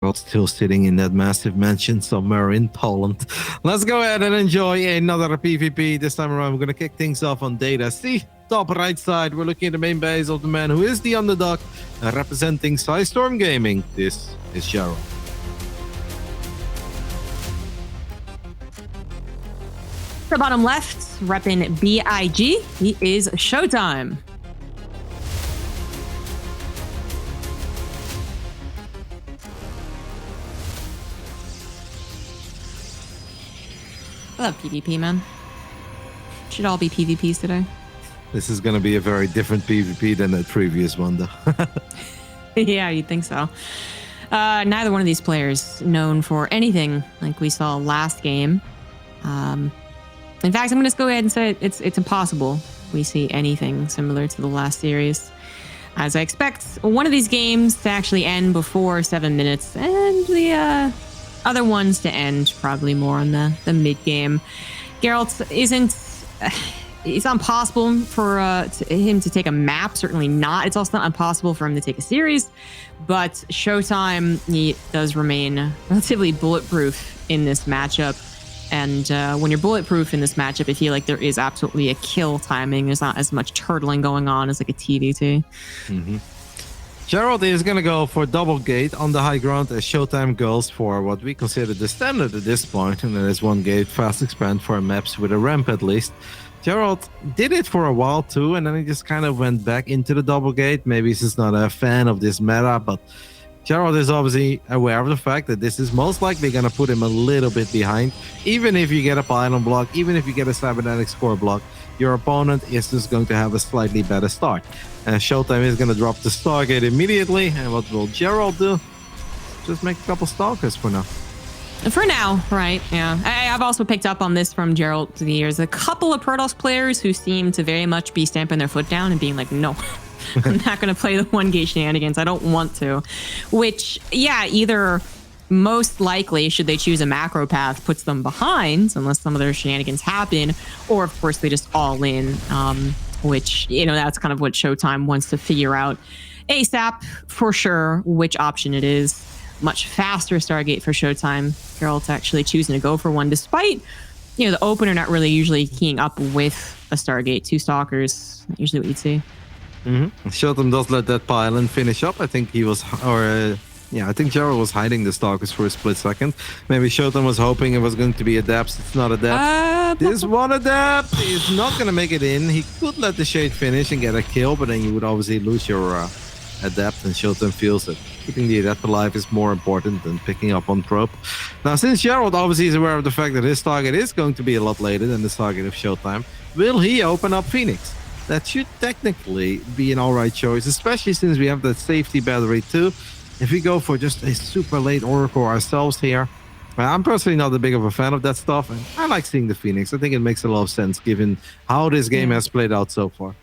Gerald still sitting in that massive mansion somewhere in Poland. Let's go ahead and enjoy another PvP. This time around, we're going to kick things off on Data C. Top right side, we're looking at the main base of the man who is the underdog, representing ShoWTimE Gaming. This is Gerald. The bottom left, repping BIG, he is ShoWTimE. I love PvP, man. Should all be PvPs today. This is going to be a very different PvP than the previous one, though. Yeah, you'd think so. Neither one of these players known for anything like we saw last game. In fact, I'm going to go ahead and say it's impossible we see anything similar to the last series. As I expect one of these games to actually end before 7 minutes, and the other ones to end probably more on the mid-game. Gerald it's not impossible for him to take a map, certainly not. It's also not impossible for him to take a series, but ShoWTimE, he does remain relatively bulletproof in this matchup. And when you're bulletproof in this matchup, I feel like there is absolutely a kill timing. There's not as much turtling going on as like a TVT. Mm-hmm. Gerald is going to go for double gate on the high ground as ShoWTimE goes for what we consider the standard at this point, and that is one gate fast expand for maps with a ramp at least. Gerald did it for a while too, and then he just kind of went back into the double gate. Maybe he's just not a fan of this meta, but Gerald is obviously aware of the fact that this is most likely going to put him a little bit behind. Even if you get a pylon block, even if you get a cybernetic score block, your opponent is just going to have a slightly better start. ShoWTimE is going to drop the Stargate immediately, and what will Gerald do? Just make a couple Stalkers for now. For now, right, yeah. I've also picked up on this from Gerald through the years. A couple of Protoss players who seem to very much be stamping their foot down and being like, no, I'm not going to play the one gate shenanigans. I don't want to. Which, yeah, either most likely, should they choose a macro path, puts them behind, unless some of their shenanigans happen, or of course they just all in, which, you know, that's kind of what ShoWTimE wants to figure out ASAP for sure, which option it is. Much faster Stargate for ShoWTimE. Gerald's actually choosing to go for one, despite, you know, the opener not really usually keying up with a Stargate. 2 Stalkers, usually what you'd see. Mm-hmm. ShoWTimE does let that pylon finish up. I think he was, I think Gerald was hiding the Stalkers for a split second. Maybe ShoWTimE was hoping it was going to be a depth. It's not a depth. This one a depth is not going to make it in. He could let the Shade finish and get a kill, but then you would obviously lose your adept, and ShoWTimE feels that keeping the adept alive is more important than picking up on probe. Now, since Gerald obviously is aware of the fact that his target is going to be a lot later than the target of ShoWTimE, will he open up Phoenix? That should technically be an alright choice, especially since we have that safety battery too. If we go for just a super late Oracle ourselves here, I'm personally not that big of a fan of that stuff, and I like seeing the Phoenix. I think it makes a lot of sense given how this game has played out so far.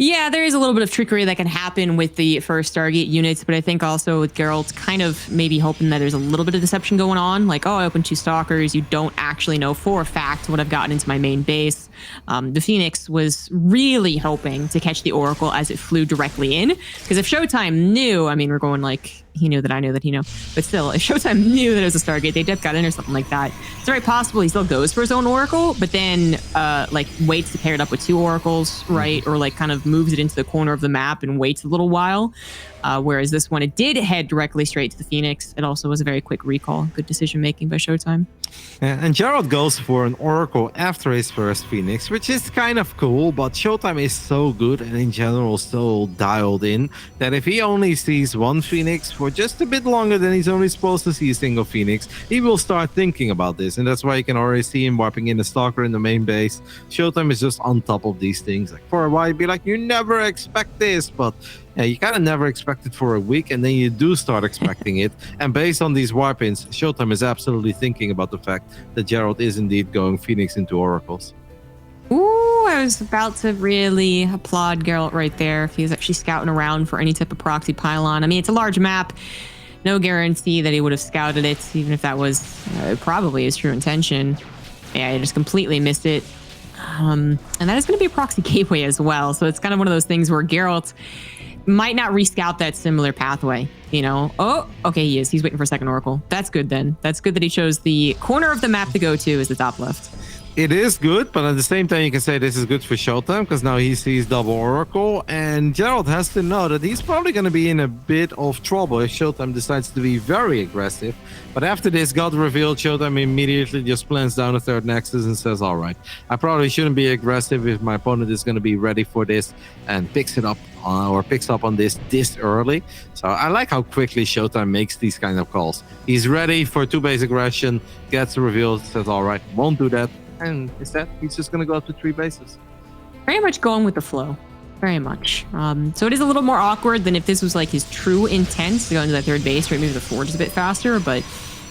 Yeah, there is a little bit of trickery that can happen with the first Stargate units, but I think also with Gerald kind of maybe hoping that there's a little bit of deception going on. Like, oh, I opened 2 Stalkers. You don't actually know for a fact what I've gotten into my main base. The Phoenix was really hoping to catch the Oracle as it flew directly in. Because if ShoWTimE knew, I mean, we're going like, he knew that I knew that he knew. But still, if ShoWTimE knew that it was a Stargate, they got in or something like that. It's very possible he still goes for his own Oracle, but then like waits to pair it up with 2 Oracles, right? Or like kind of moves it into the corner of the map and waits a little while. Whereas this one, it did head directly straight to the Phoenix. It also was a very quick recall. Good decision making by ShoWTimE. And Gerald goes for an Oracle after his first Phoenix, which is kind of cool, but ShoWTimE is so good and in general so dialed in that if he only sees one Phoenix for just a bit longer than he's only supposed to see a single Phoenix, he will start thinking about this. And that's why you can already see him warping in a Stalker in the main base. ShoWTimE is just on top of these things. Like for a while, you'd be like, you never expect this, but yeah, you kind of never expect it for a week, and then you do start expecting it. And based on these warp-ins, ShoWTimE is absolutely thinking about the fact that Gerald is indeed going Phoenix into Oracles. Ooh, I was about to really applaud Gerald right there if he was actually scouting around for any type of proxy pylon. I mean, it's a large map. No guarantee that he would have scouted it, even if that was probably his true intention. Yeah, he just completely missed it. And that is going to be a proxy gateway as well. So it's kind of one of those things where Gerald might not rescout that similar pathway, you know? Oh, okay, he is. He's waiting for a second Oracle. That's good then. That's good that he chose the corner of the map to go to as the top left. It is good, but at the same time, you can say this is good for ShoWTimE because now he sees double Oracle, and Gerald has to know that he's probably going to be in a bit of trouble if ShoWTimE decides to be very aggressive. But after this got revealed, ShoWTimE immediately just plans down a third Nexus and says, all right, I probably shouldn't be aggressive if my opponent is going to be ready for this, and picks it up or picks up on this early. So I like how quickly ShoWTimE makes these kind of calls. He's ready for 2-base aggression, gets revealed, says, all right, won't do that. And instead, he's just going to go up to 3 bases. Very much going with the flow. Very much. So it is a little more awkward than if this was like his true intent to go into that 3rd base, right? Maybe the forge is a bit faster, but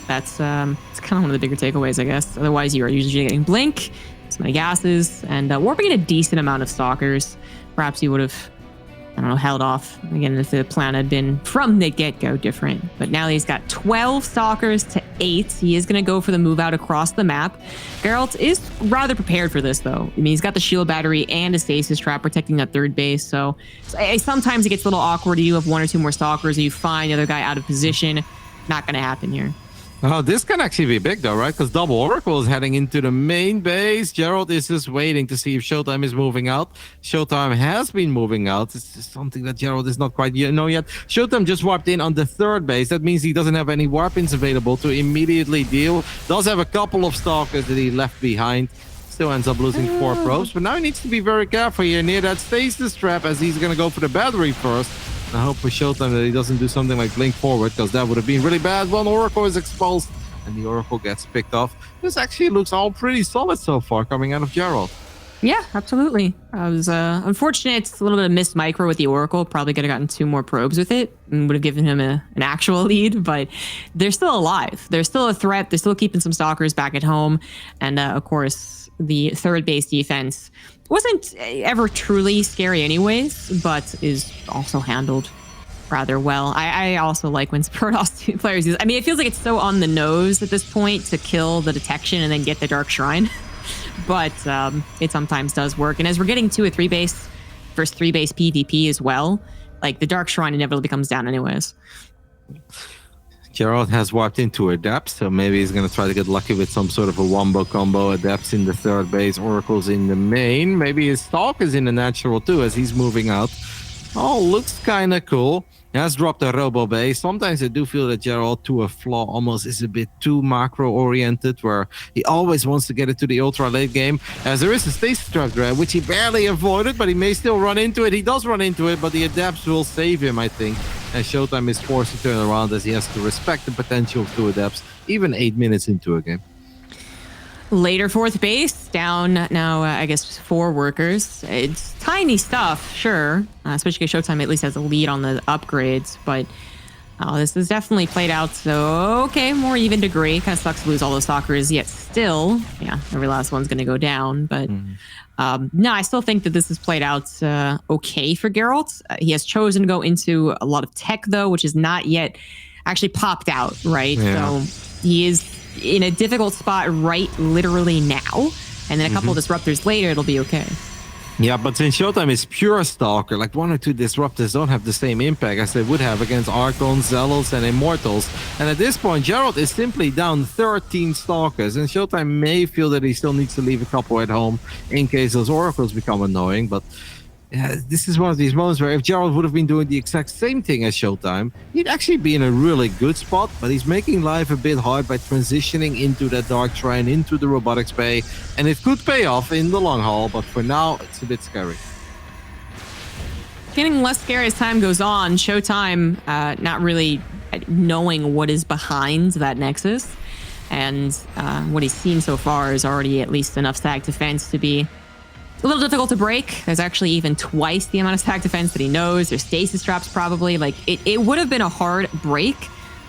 that's it's kind of one of the bigger takeaways, I guess. Otherwise, you are usually getting blink, so many gases, and warping in a decent amount of stalkers. Perhaps you would have, I don't know, held off again if the plan had been from the get-go different. But now he's got 12 stalkers to 8. He is going to go for the move out across the map. Gerald is rather prepared for this, though. I mean, he's got the shield battery and a stasis trap protecting that 3rd base. So sometimes it gets a little awkward. You have 1 or 2 more stalkers, or you find the other guy out of position. Not going to happen here. Oh, this can actually be big though, right? Because double Oracle is heading into the main base. Gerald is just waiting to see if ShoWTimE is moving out. ShoWTimE has been moving out. It's just something that Gerald is not quite know yet. ShoWTimE just warped in on the 3rd base. That means he doesn't have any warp-ins available to immediately deal. Does have a couple of stalkers that he left behind. Still ends up losing 4 probes. But now he needs to be very careful here near that stasis trap as he's going to go for the battery first. I hope for ShoWTimE that he doesn't do something like blink forward, because that would have been really bad. One Oracle is exposed, and the Oracle gets picked off. This actually looks all pretty solid so far coming out of Gerald. Yeah, absolutely. I was unfortunate. It's a little bit of missed micro with the Oracle. Probably could have gotten 2 more probes with it and would have given him an actual lead, but they're still alive. They're still a threat. They're still keeping some stalkers back at home. And of course, the 3rd base defense wasn't ever truly scary anyways, but is also handled rather well. I also like when Protoss players use, I mean, it feels like it's so on the nose at this point to kill the detection and then get the Dark Shrine. But it sometimes does work. And as we're getting to a 3-base, first 3-base PvP as well, like the Dark Shrine inevitably comes down anyways. Gerald has warped into Adepts, so maybe he's going to try to get lucky with some sort of a wombo combo. Adepts in the 3rd base, Oracles in the main. Maybe his Stalk is in the natural too as he's moving out. Oh, looks kind of cool. He has dropped a Robo base. Sometimes I do feel that Gerald, to a flaw, almost is a bit too macro-oriented, where he always wants to get it to the ultra-late game. As there is a stasis trap there, which he barely avoided, but he may still run into it. He does run into it, but the Adepts will save him, I think. And ShoWTimE is forced to turn around as he has to respect the potential of 2 Adepts, even 8 minutes into a game. Later 4th base, down now, I guess 4 workers. It's tiny stuff, sure, especially because ShoWTimE at least has a lead on the upgrades, but this is definitely played out, so okay, more even degree. Kind of sucks to lose all those stalkers, yet still, yeah, every last one's going to go down, but no, I still think that this has played out okay for Geralt. He has chosen to go into a lot of tech, though, which is not yet actually popped out, right? Yeah. So he is in a difficult spot right literally now, and then a couple of disruptors later, it'll be okay. Yeah, but since ShoWTimE is pure Stalker, like 1 or 2 disruptors don't have the same impact as they would have against Archons, Zealots, and Immortals. And at this point, Gerald is simply down 13 Stalkers, and ShoWTimE may feel that he still needs to leave a couple at home in case those Oracles become annoying, but yeah, this is one of these moments where if Gerald would have been doing the exact same thing as ShoWTimE, he'd actually be in a really good spot, but he's making life a bit hard by transitioning into that Dark Shrine, into the Robotics Bay, and it could pay off in the long haul, but for now, it's a bit scary. Getting less scary as time goes on. ShoWTimE not really knowing what is behind that Nexus, and what he's seen so far is already at least enough stack defense to be a little difficult to break. There's actually even twice the amount of stack defense that he knows. There's stasis traps probably. Like it would have been a hard break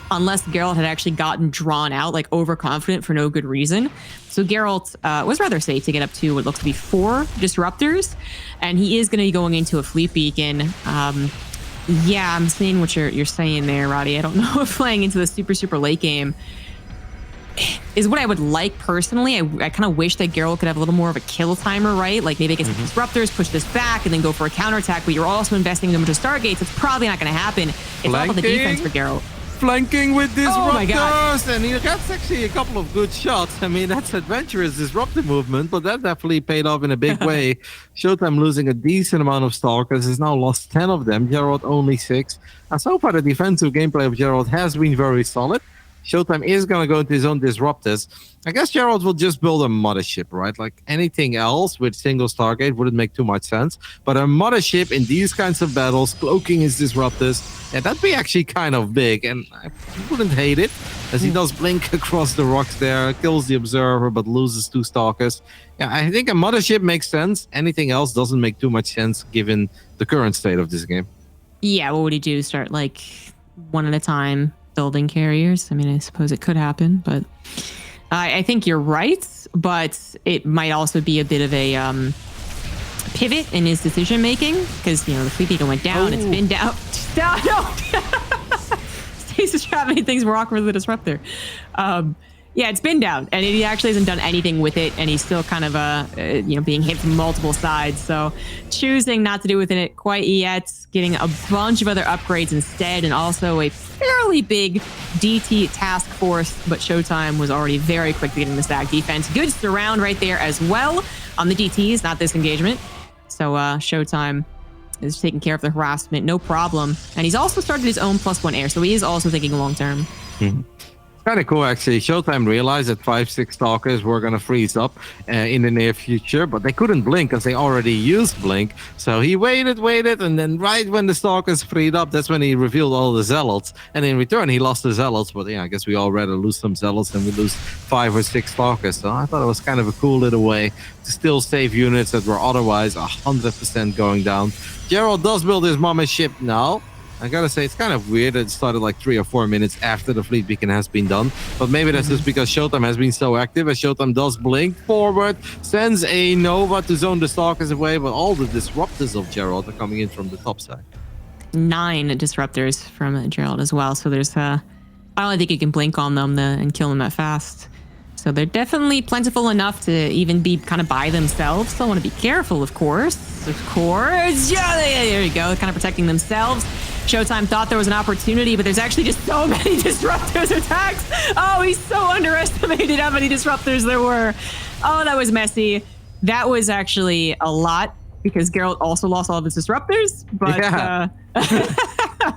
unless Geralt had actually gotten drawn out, like overconfident for no good reason. So Geralt was rather safe to get up to what looks to be 4 disruptors, and he is going to be going into a fleet beacon. Yeah, I'm seeing what you're saying there, Roddy. I don't know if playing into the super late game, is what I would like personally. I kind of wish that Gerald could have a little more of a kill timer, right? Like maybe get some disruptors, push this back, and then go for a counterattack, but you're also investing in a bunch of Stargates. It's probably not going to happen. It's all about the defense for Gerald. Flanking with disruptors, oh my God. And he gets actually a couple of good shots. I mean, that's adventurous disruptive movement, but that definitely paid off in a big way. ShoWTimE losing a decent amount of Stalkers, has now lost 10 of them. Gerald only 6. And so far, the defensive gameplay of Gerald has been very solid. ShoWTimE is going to go into his own disruptors. I guess Gerald will just build a mothership, right? Like anything else with single Stargate wouldn't make too much sense. But a mothership in these kinds of battles, cloaking his disruptors, yeah, that'd be actually kind of big. And I wouldn't hate it, as he does blink across the rocks there, kills the observer, but loses 2 Stalkers. Yeah, I think a mothership makes sense. Anything else doesn't make too much sense given the current state of this game. Yeah, what would he do? Start like one at a time? Building carriers. I mean, I suppose it could happen, but I think you're right. But it might also be a bit of a pivot in his decision making because the Fleet Beacon went down. It's been down. No. Stasis Trap made things more awkward with the disruptor. Yeah, it's been down, and he actually hasn't done anything with it, and he's still kind of being hit from multiple sides. So choosing not to do with it quite yet, getting a bunch of other upgrades instead, and also a fairly big DT task force. But ShoWTimE was already very quick to getting the stack defense. Good surround right there as well on the DTs, not this engagement. So ShoWTimE is taking care of the harassment, no problem. And he's also started his own +1 air, so he is also thinking long term. Mm-hmm. Kind of cool, actually. ShoWTimE realized that 5-6 Stalkers were going to freeze up in the near future, but they couldn't blink because they already used blink. So he waited, and then right when the Stalkers freed up, that's when he revealed all the Zealots. And in return, he lost the Zealots. But yeah, I guess we all rather lose some Zealots than we lose 5 or 6 Stalkers. So I thought it was kind of a cool little way to still save units that were otherwise 100% going down. Gerald does build his mama ship now. I gotta say, it's kind of weird that it started like 3 or 4 minutes after the Fleet Beacon has been done. But maybe that's just because ShoWTimE has been so active, as ShoWTimE does blink forward, sends a Nova to zone the Stalkers away, but all the disruptors of Gerald are coming in from the top side. 9 disruptors from Gerald as well. So there's I don't think you can blink on them and kill them that fast. So they're definitely plentiful enough to even be kind of by themselves. Still want to be careful, of course. Yeah, there you go. Kind of protecting themselves. ShoWTimE thought there was an opportunity, but there's actually just so many disruptors attacks. Oh, he's so underestimated how many disruptors there were. Oh, that was messy. That was actually a lot because Gerald also lost all of his disruptors, but yeah.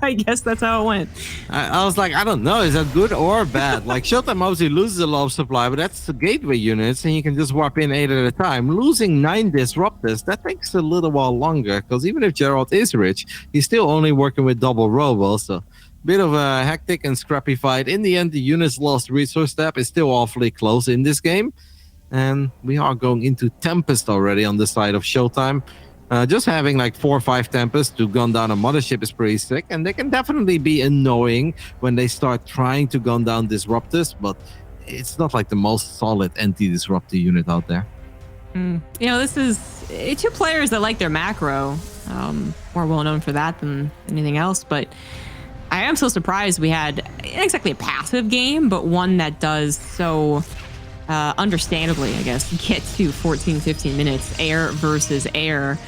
I guess that's how it went. I was like, I don't know, is that good or bad? Like, ShoWTimE obviously loses a lot of supply, but that's the gateway units, and you can just warp in 8 at a time. Losing 9 disruptors, that takes a little while longer, because even if Gerald is rich, he's still only working with double robo, so bit of a hectic and scrappy fight. In the end, the unit's lost resource step is still awfully close in this game, and we are going into Tempest already on the side of ShoWTimE. Just having like 4 or 5 Tempests to gun down a mothership is pretty sick, and they can definitely be annoying when they start trying to gun down disruptors, but it's not like the most solid anti-disruptor unit out there. This is 2 players that like their macro, more well known for that than anything else, but I am so surprised we had not exactly a passive game, but one that does so understandably, I guess, get to 14-15 minutes, air versus air.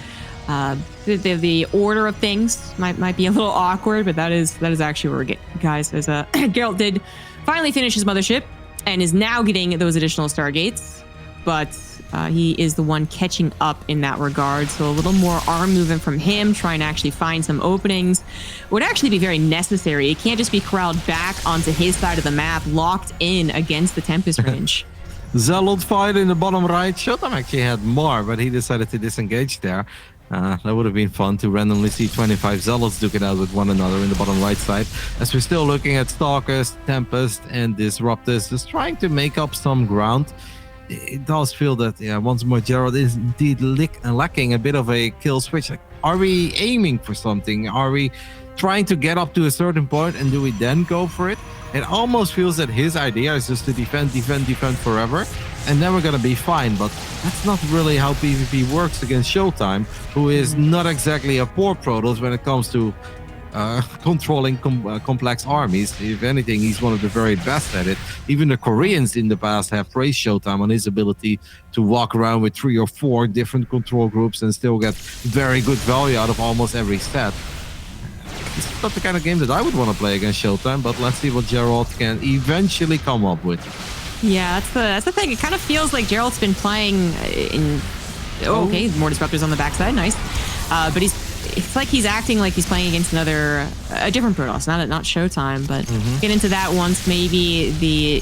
The order of things might be a little awkward, but that is actually where we're getting, guys. As Gerald did finally finish his mothership and is now getting those additional Stargates, but he is the one catching up in that regard. So a little more arm movement from him, trying to actually find some openings would actually be very necessary. It can't just be corralled back onto his side of the map, locked in against the Tempest range. Zealot fight in the bottom right. ShoWTimE actually had more, but he decided to disengage there. That would have been fun to randomly see 25 Zealots duke it out with one another in the bottom right side. As we're still looking at Stalkers, Tempest, and Disruptors, just trying to make up some ground. It does feel that, once more, Gerald is indeed lacking a bit of a kill switch. Like, are we aiming for something? Are we trying to get up to a certain point, and do we then go for it? It almost feels that his idea is just to defend forever, and then we're gonna be fine. But that's not really how PvP works against ShoWTimE, who is not exactly a poor Protoss when it comes to controlling complex armies. If anything, he's one of the very best at it. Even the Koreans in the past have praised ShoWTimE on his ability to walk around with 3 or 4 different control groups and still get very good value out of almost every set. This is not the kind of game that I would want to play against ShoWTimE, but let's see what Gerald can eventually come up with. Yeah, that's the thing. It kind of feels like Gerald's been playing in... Oh, okay, more disruptors on the backside. Nice. But it's like he's acting like he's playing against a different Protoss, not ShoWTimE, but get into that once maybe the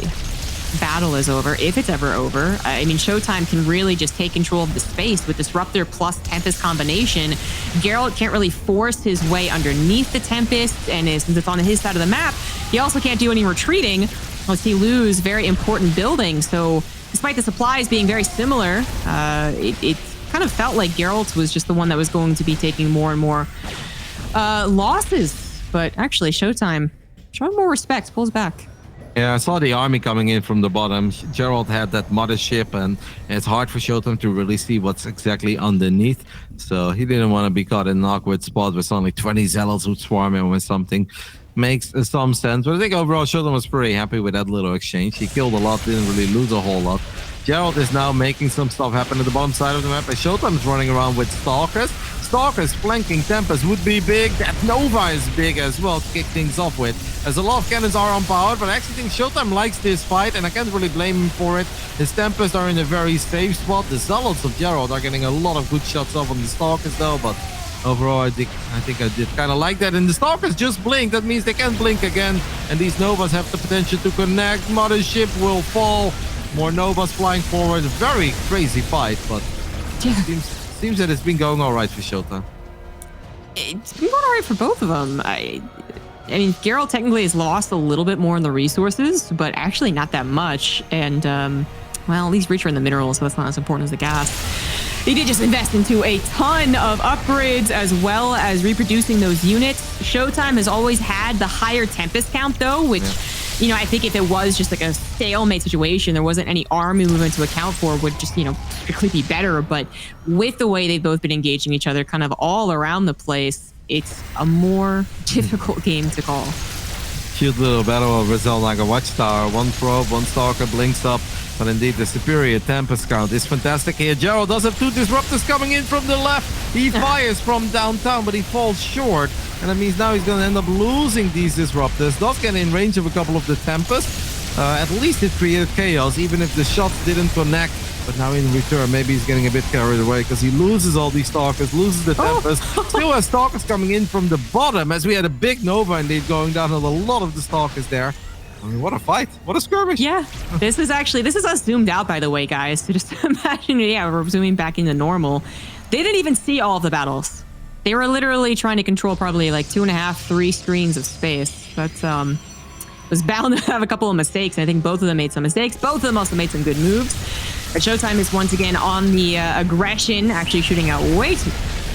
battle is over, if it's ever over. I mean, ShoWTimE can really just take control of the space with Disruptor plus Tempest combination. Gerald can't really force his way underneath the Tempest, and since it's on his side of the map, he also can't do any retreating unless he lose very important buildings. So despite the supplies being very similar, it kind of felt like Geralt was just the one that was going to be taking more and more losses. But actually, ShoWTimE, showing more respect, pulls back. Yeah, I saw the army coming in from the bottom. Gerald had that mothership, and it's hard for ShoWTimE to really see what's exactly underneath. So he didn't want to be caught in an awkward spot with only 20 zealots would swarm him with something. Makes some sense. But I think overall, ShoWTimE was pretty happy with that little exchange. He killed a lot, didn't really lose a whole lot. Gerald is now making some stuff happen at the bottom side of the map. And ShoWTimE is running around with Stalkers. Stalkers flanking Tempest would be big. That Nova is big as well to kick things off with. As a lot of cannons are unpowered, but I actually think ShoWTimE likes this fight, and I can't really blame him for it. His Tempests are in a very safe spot. The Zealots of Gerald are getting a lot of good shots off on the Stalkers though, but overall, I think I did kind of like that. And the Stalkers just blink. That means they can blink again. And these Novas have the potential to connect. Mothership will fall. More Novas flying forward. Very crazy fight, but yeah. Seems that it's been going all right for ShoWTimE. It's been going all right for both of them. I mean, Gerald technically has lost a little bit more in the resources, but actually not that much. And, well, at least richer in the minerals, so that's not as important as the gas. They did just invest into a ton of upgrades as well as reproducing those units. ShoWTimE has always had the higher Tempest count, though, which, you know, I think if it was just like a stalemate situation, there wasn't any army movement to account for, would just, you know, strictly be better. But with the way they've both been engaging each other kind of all around the place, it's a more difficult game to call. Cute little battle of Zelnaga Watchtower. One probe, one Stalker blinks up. But indeed, the superior Tempest count is fantastic here. Gerald does have 2 Disruptors coming in from the left. He fires from downtown, but he falls short. And that means now he's going to end up losing these Disruptors. Does get in range of a couple of the Tempests. At least it created chaos, even if the shots didn't connect. But now in return, maybe he's getting a bit carried away because he loses all these Stalkers, loses the Tempest. Still has Stalkers coming in from the bottom, as we had a big Nova indeed going down with a lot of the Stalkers there. I mean, what a fight. What a skirmish. Yeah, this is us zoomed out, by the way, guys. So just imagine, yeah, we're zooming back into normal. They didn't even see all of the battles. They were literally trying to control probably like 2.5, 3 screens of space. But was bound to have a couple of mistakes. I think both of them made some mistakes. Both of them also made some good moves. But ShoWTimE is once again on the aggression, actually shooting out way too...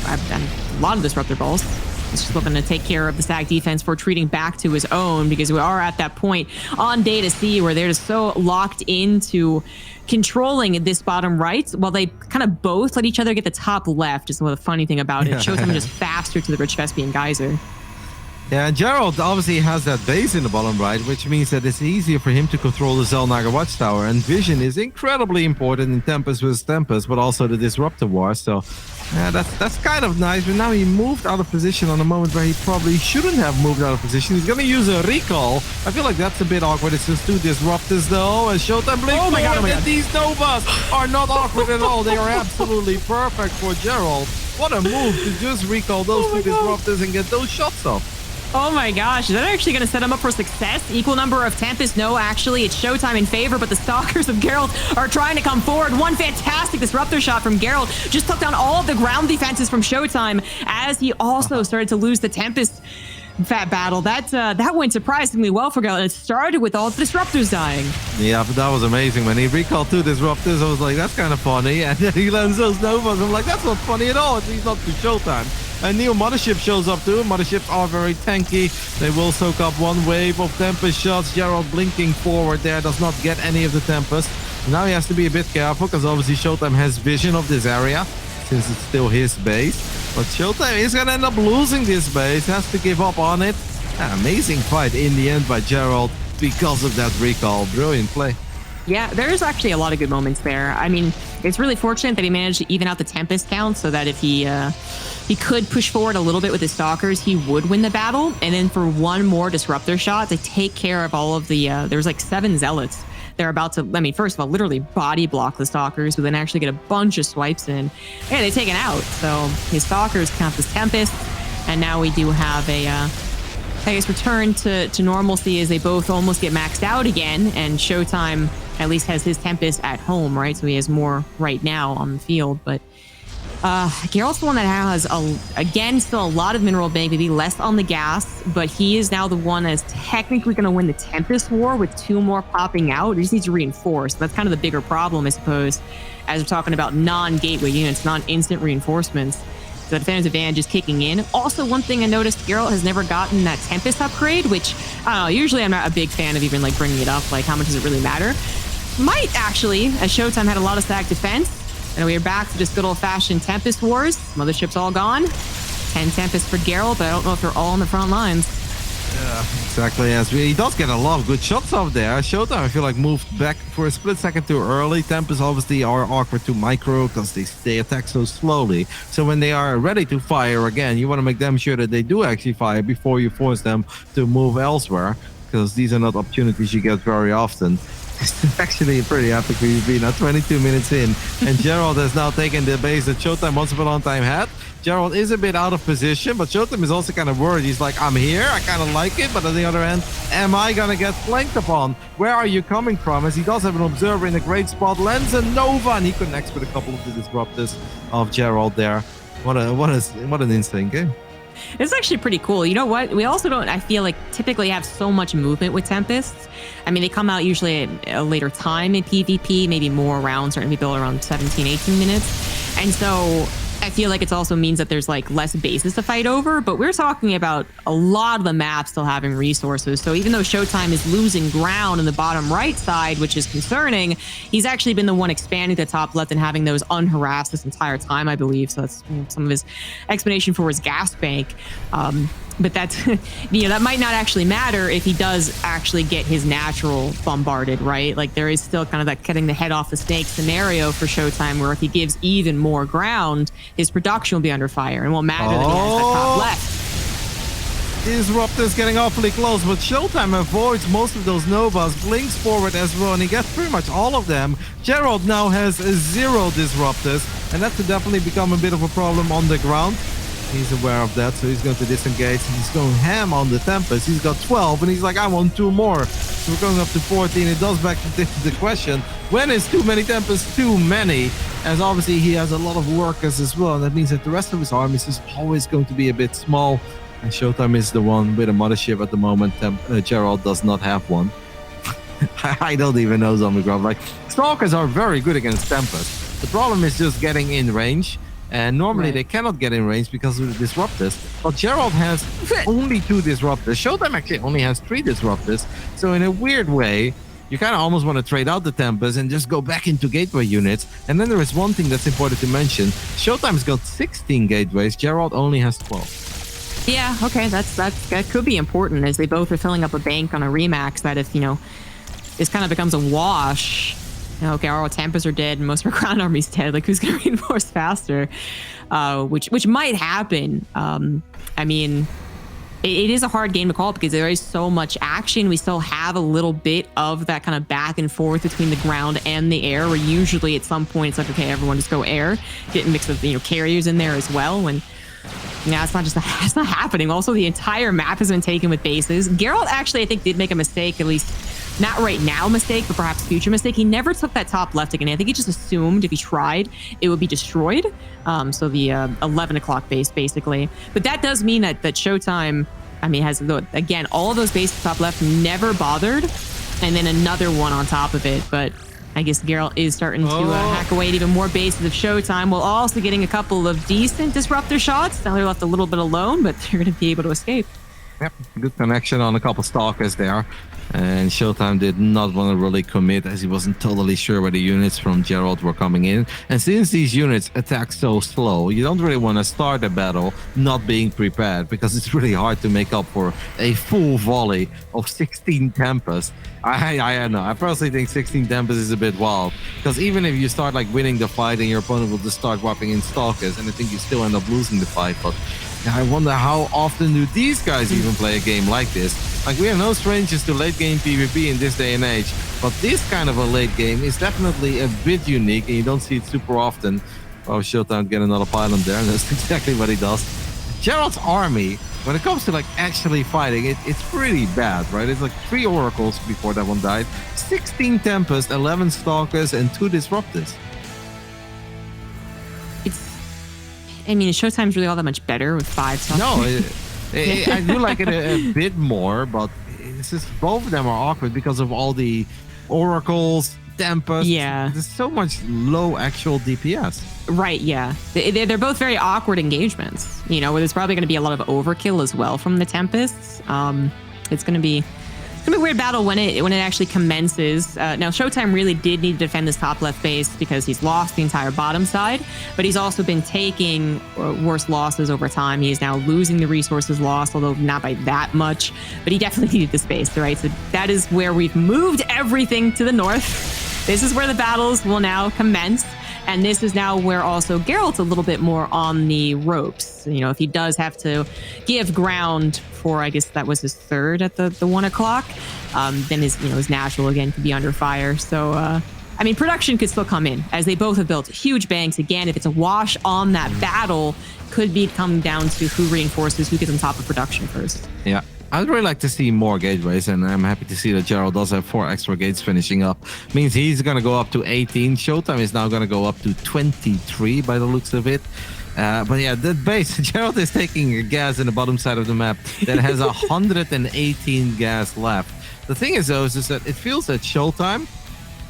I've done a lot of Disruptor balls. He's just looking to take care of the SAC defense for retreating back to his own, because we are at that point on Data C where they're just so locked into controlling this bottom right, while they kind of both let each other get the top left is the funny thing about it. ShoWTimE just faster to the Rich Vespian Geyser. Yeah, Gerald obviously has that base in the bottom right, which means that it's easier for him to control the Zelnaga Watchtower. And vision is incredibly important in Tempest vs. Tempest, but also the Disruptor War. So yeah, that's kind of nice. But now he moved out of position on a moment where he probably shouldn't have moved out of position. He's going to use a recall. I feel like that's a bit awkward. It's just 2 Disruptors though. And ShoWTimE blinks. Oh my God. These Novas are not awkward at all. They are absolutely perfect for Gerald. What a move to just recall those 2 Disruptors and get those shots off. Oh my gosh, is that actually going to set him up for success? Equal number of Tempest? No, actually, it's ShoWTimE in favor, but the Stalkers of Gerald are trying to come forward. One fantastic Disruptor shot from Gerald. Just took down all of the ground defenses from ShoWTimE as he also started to lose the Tempest battle. That went surprisingly well for Gerald. It started with all the Disruptors dying. Yeah, but that was amazing. When he recalled 2 Disruptors, I was like, that's kind of funny. And then he lands those Novas. I'm like, that's not funny at all. At least not to ShoWTimE. And Neo Mothership shows up too. Motherships are very tanky. They will soak up 1 wave of Tempest shots. Gerald blinking forward there, does not get any of the Tempest. Now he has to be a bit careful because obviously ShoWTimE has vision of this area since it's still his base. But ShoWTimE is gonna end up losing this base, has to give up on it. Amazing fight in the end by Gerald because of that recall. Brilliant play. Yeah, there's actually a lot of good moments there. I mean, it's really fortunate that he managed to even out the Tempest count so that if he could push forward a little bit with his Stalkers, he would win the battle. And then for one more Disruptor shot to take care of all of the, there's like 7 Zealots. They're about to, I mean, first of all, literally body block the Stalkers, but then actually get a bunch of swipes in. Yeah, they take it out. So his Stalkers count as Tempest. And now we do have a, I guess, return to normalcy as they both almost get maxed out again. And ShoWTimE at least has his Tempest at home, right? So he has more right now on the field. But Gerald's the one that has, again, still a lot of mineral bank, maybe less on the gas, but he is now the one that's technically going to win the Tempest War with 2 more popping out. He just needs to reinforce. That's kind of the bigger problem, I suppose, as we're talking about non-gateway units, non-instant reinforcements. So the defender's advantage is kicking in. Also, one thing I noticed, Gerald has never gotten that Tempest upgrade, which, I don't know, usually I'm not a big fan of even like bringing it up. Like, how much does it really matter? Might actually, as ShoWTimE had a lot of stack defense. And we are back to just good old-fashioned Tempest Wars. Mothership's all gone. 10 Tempest for Gerald, but I don't know if they're all on the front lines. Yeah, exactly. Yes, he does get a lot of good shots off there. ShoWTimE, I feel like, moved back for a split second too early. Tempest obviously are awkward to micro because they attack so slowly. So when they are ready to fire again, you want to make them sure that they do actually fire before you force them to move elsewhere, because these are not opportunities you get very often. It's actually pretty epic. We've been at 22 minutes in, and Gerald has now taken the base that ShoWTimE once upon a time had. Gerald is a bit out of position, but ShoWTimE is also kind of worried. He's like, I'm here, I kind of like it, but on the other hand, am I gonna get flanked upon? Where are you coming from? As he does have an observer in a great spot, lands a Nova, and he connects with a couple of the disruptors of Gerald there. What an insane game. It's actually pretty cool. You know what? We also don't, I feel like, typically have so much movement with Tempests. I mean, they come out usually at a later time in PvP, maybe more rounds, or maybe build around 17, 18 minutes. And so I feel like it also means that there's like less bases to fight over, but we're talking about a lot of the maps still having resources. So even though ShoWTimE is losing ground in the bottom right side, which is concerning, he's actually been the one expanding the top left and having those unharassed this entire time, I believe. So that's some of his explanation for his gas bank. But that's, you know, that might not actually matter if he does actually get his natural bombarded, right? Like there is still kind of that cutting the head off the snake scenario for ShoWTimE, where if he gives even more ground, his production will be under fire and won't matter that he has that top left. Disruptor's getting awfully close, but ShoWTimE avoids most of those Novas, blinks forward as well, and he gets pretty much all of them. Gerald now has 0 Disruptors, and that's definitely become a bit of a problem on the ground. He's aware of that, so he's going to disengage. He's going ham on the Tempest. He's got 12, and he's like, I want 2 more. So we're going up to 14. It does back to the question, when is too many Tempests too many? As obviously he has a lot of workers as well, and that means that the rest of his army is always going to be a bit small. And ShoWTimE is the one with a mothership at the moment. Gerald does not have one. I don't even know Zombie Grove. Like, Stalkers are very good against Tempest. The problem is just getting in range. And normally they cannot get in range because of the Disruptors. But Gerald has only 2 Disruptors. ShoWTimE actually only has 3 Disruptors. So in a weird way, you kind of almost want to trade out the Tempest and just go back into gateway units. And then there is one thing that's important to mention. ShoWTime's got 16 gateways. Gerald only has 12. Yeah, okay, that could be important, as they both are filling up a bank on a remax that if, you know, this kind of becomes a wash. Okay, our Tempests are dead and most of our ground army's dead. Like, who's going to reinforce faster? Which might happen. I mean, it is a hard game to call because there is so much action. We still have a little bit of that kind of back and forth between the ground and the air, where usually at some point it's like, okay, everyone just go air. Get a mix of, you know, carriers in there as well. When yeah, it's not happening. Also, the entire map has been taken with bases. Gerald actually, I think, did make a mistake, at least not right now mistake, but perhaps future mistake. He never took that top left again. I think he just assumed if he tried, it would be destroyed. So the 11 o'clock base, basically. But that does mean that ShoWTimE, I mean, has, again, all of those bases top left never bothered. And then another one on top of it. But I guess Gerald is starting to hack away at even more bases of ShoWTimE, while also getting a couple of decent Disruptor shots. Now they're left a little bit alone, but they're going to be able to escape. Yep, good connection on a couple Stalkers there. And ShoWTimE did not want to really commit, as he wasn't totally sure where the units from Gerald were coming in. And since these units attack so slow, you don't really want to start a battle not being prepared, because it's really hard to make up for a full volley of 16 Tempest. I don't know. I personally think 16 Tempest is a bit wild, because even if you start like winning the fight and your opponent will just start whopping in Stalkers, and I think you still end up losing the fight. But I wonder how often do these guys even play a game like this? Like, we are no strangers to late game PvP in this day and age, but this kind of a late game is definitely a bit unique, and you don't see it super often. Oh, ShoWTimE get another pylon there, and that's exactly what he does. Gerald's army, when it comes to like actually fighting, it's pretty bad, right? It's like 3 Oracles before that one died, 16 Tempest, 11 Stalkers, and 2 Disruptors. I mean, ShoWTimE's really all that much better with 5 Stalkers. No, I do like it a bit more, but it's just both of them are awkward because of all the Oracles, Tempest. Yeah. There's so much low actual DPS. Right, yeah. They're both very awkward engagements, you know, where there's probably going to be a lot of overkill as well from the Tempests. It's going to be a weird battle when it actually commences. Now, ShoWTimE really did need to defend this top left base because he's lost the entire bottom side, but he's also been taking worse losses over time. He is now losing the resources lost, although not by that much, but he definitely needed the space, right? So that is where we've moved everything to the north. This is where the battles will now commence. And this is now where also Gerald's a little bit more on the ropes. You know, if he does have to give ground for, I guess that was his 3rd at the 1 o'clock, then his natural again could be under fire. So, I mean, production could still come in, as they both have built huge banks. Again, if it's a wash on that battle, could be coming down to who reinforces, who gets on top of production first. Yeah. I'd really like to see more gateways, and I'm happy to see that Gerald does have 4 extra gates finishing up. Means he's going to go up to 18. ShoWTimE is now going to go up to 23 by the looks of it. But yeah, that base, Gerald is taking a gas in the bottom side of the map that has 118 gas left. The thing is, though, is that it feels that ShoWTimE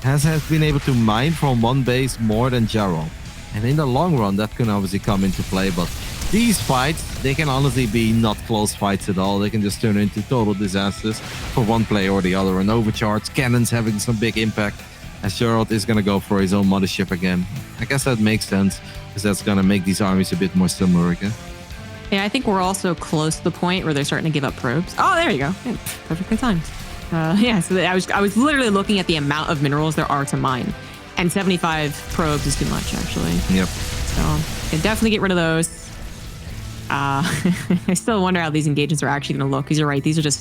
has been able to mine from one base more than Gerald. And in the long run, that can obviously come into play, but these fights, they can honestly be not close fights at all. They can just turn into total disasters for one player or the other. And overcharge, cannons having some big impact, as Gerald is going to go for his own mothership again. I guess that makes sense, because that's going to make these armies a bit more similar again. Yeah, I think we're also close to the point where they're starting to give up probes. Oh, there you go. Yeah, perfectly timed. Yeah, so I was literally looking at the amount of minerals there are to mine. And 75 probes is too much, actually. Yep. So, you can definitely get rid of those. I still wonder how these engagements are actually going to look, because you're right, these are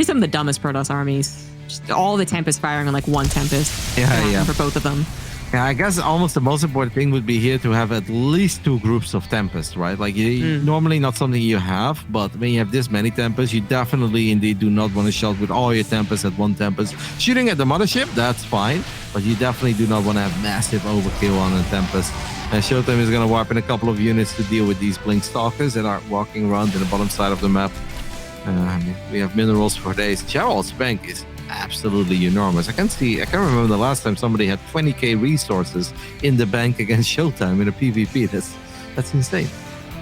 some of the dumbest Protoss armies. Just all the Tempest firing on like one Tempest. Yeah. For both of them. Yeah, I guess almost the most important thing would be here to have at least 2 groups of Tempest, right? Like, normally not something you have, but when you have this many Tempests, you definitely indeed do not want to shot with all your Tempests at one Tempest. Shooting at the mothership, that's fine, but you definitely do not want to have massive overkill on a Tempest. And ShoWTimE is going to warp in a couple of units to deal with these Blink Stalkers that are walking around in the bottom side of the map. We have minerals for days. Gerald's bank is absolutely enormous. I can't remember the last time somebody had 20k resources in the bank against ShoWTimE in a PvP. That's insane.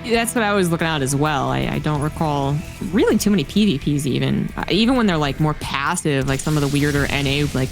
That's what I was looking at as well. I don't recall really too many PvPs even when they're like more passive, like some of the weirder NA like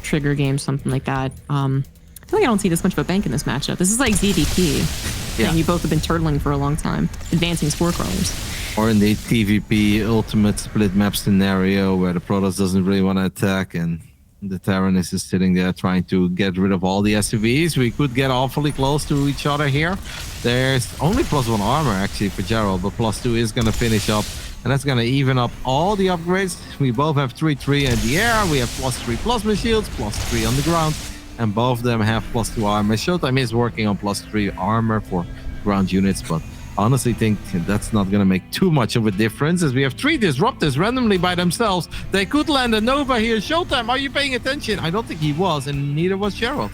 trigger games, something like that. I feel like I don't see this much of a bank in this matchup. This is like ZDP. Yeah. And you both have been turtling for a long time, advancing spore crawlers. Or in the TVP ultimate split map scenario where the Protoss doesn't really want to attack and the Terran is just sitting there trying to get rid of all the SCVs. We could get awfully close to each other here. There's only +1 armor actually for Gerald, but +2 is going to finish up. And that's going to even up all the upgrades. We both have 3-3 in the air. We have +3 plasma shields, +3 on the ground. And both of them have +2 armor. ShoWTimE is working on +3 armor for ground units, but honestly think that's not going to make too much of a difference, as we have 3 Disruptors randomly by themselves. They could land a Nova here. ShoWTimE, are you paying attention? I don't think he was, and neither was Gerald.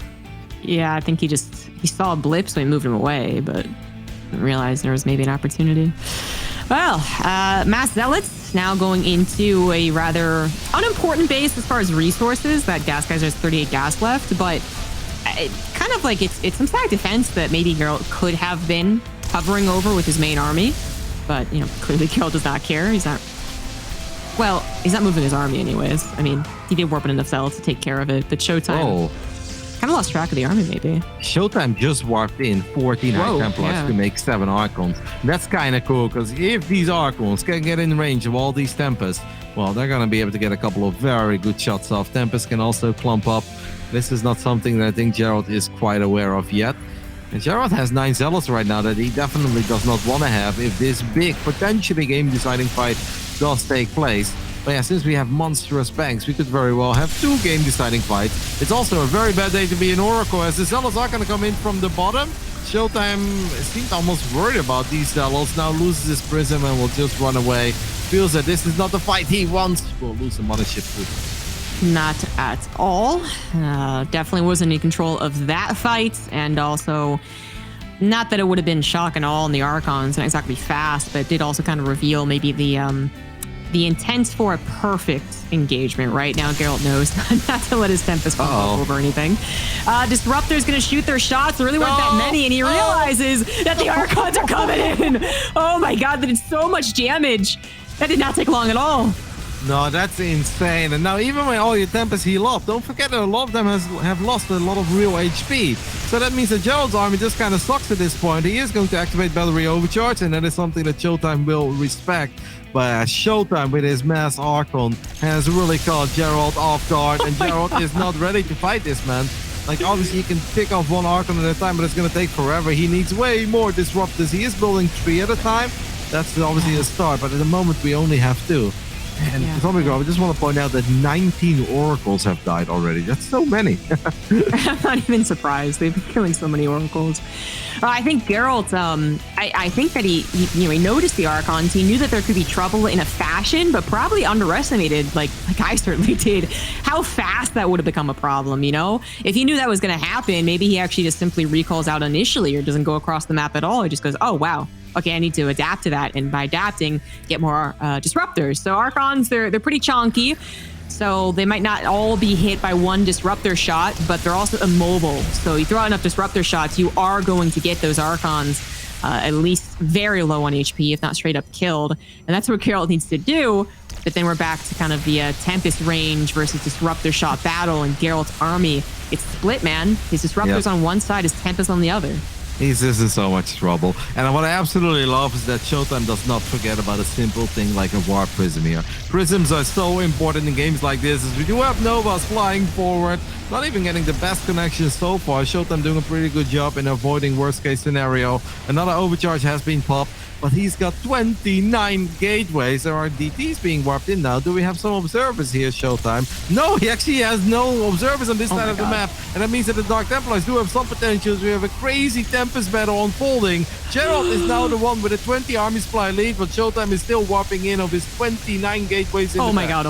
Yeah, I think he saw a blip, so he moved him away, but didn't realize there was maybe an opportunity. Well, Mass Zealots now going into a rather unimportant base as far as resources. That Gas Geyser has 38 gas left, but kind of like it's some stack defense that maybe Gerald could have been hovering over with his main army. But, clearly Gerald does not care. He's not Well, he's not moving his army anyways. I mean, he did warp in enough Zealots to take care of it, but ShoWTimE kind of lost track of the army, maybe. ShoWTimE just warped in 14 High Templars to make 7 Archons. That's kind of cool, because if these Archons can get in range of all these Tempests, well, they're going to be able to get a couple of very good shots off. Tempest can also clump up. This is not something that I think Gerald is quite aware of yet. And Gerald has 9 Zealots right now that he definitely does not want to have if this big, potentially game-deciding fight does take place. But yeah, since we have monstrous banks, we could very well have 2 game-deciding fights. It's also a very bad day to be an Oracle, as the Zealots are going to come in from the bottom. ShoWTimE seems almost worried about these Zealots. Now loses his Prism and will just run away. Feels that this is not the fight he wants. Will lose the Mothership too. Not at all. Definitely wasn't in control of that fight. And also, not that it would have been shock and awe in the Archons, not exactly fast, but it did also kind of reveal maybe the intent for a perfect engagement. Right now, Gerald knows not to let his Tempest fall over anything. Disruptor's going to shoot their shots. There really weren't that many, and he realizes that the Archons are coming in. Oh my God, that did so much damage. That did not take long at all. No, that's insane. And now even when all your Tempests heal up, don't forget that a lot of them have lost a lot of real HP. So that means that Gerald's army just kind of sucks at this point. He is going to activate Battery Overcharge, and that is something that ShoWTimE will respect. But ShoWTimE with his Mass Archon has really caught Gerald off guard, and Gerald is not ready to fight this, man. Like, obviously, you can pick off 1 Archon at a time, but it's going to take forever. He needs way more Disruptors. He is building 3 at a time. That's obviously a start, but at the moment, we only have 2. And Tommy Girl, I just want to point out that 19 Oracles have died already. That's so many. I'm not even surprised. They've been killing so many Oracles. I think Gerald, I think that he noticed the Archons. He knew that there could be trouble in a fashion, but probably underestimated, like I certainly did, how fast that would have become a problem, you know? If he knew that was going to happen, maybe he actually just simply recalls out initially or doesn't go across the map at all. He just goes, oh, wow. Okay, I need to adapt to that, and by adapting, get more disruptors. So Archons, they're pretty chonky, so they might not all be hit by 1 disruptor shot, but they're also immobile. So you throw out enough disruptor shots, you are going to get those Archons at least very low on HP, if not straight up killed. And that's what Gerald needs to do. But then we're back to kind of the Tempest range versus disruptor shot battle, and Gerald's army, it's split, man. His disruptors on one side, his Tempest on the other. He's just in so much trouble. And what I absolutely love is that ShoWTimE does not forget about a simple thing like a Warp Prism here. Prisms are so important in games like this, as we do have Novas flying forward, not even getting the best connections so far. ShoWTimE doing a pretty good job in avoiding worst case scenario. Another overcharge has been popped, but he's got 29 gateways. There are DTs being warped in now. Do we have some observers here, ShoWTimE? No, he actually has no observers on this side of the map. And that means that the Dark Templars do have some potentials. We have a crazy Tempest battle unfolding. Gerald is now the one with a 20 army supply lead, but ShoWTimE is still warping in of his 29 gateways in oh my god.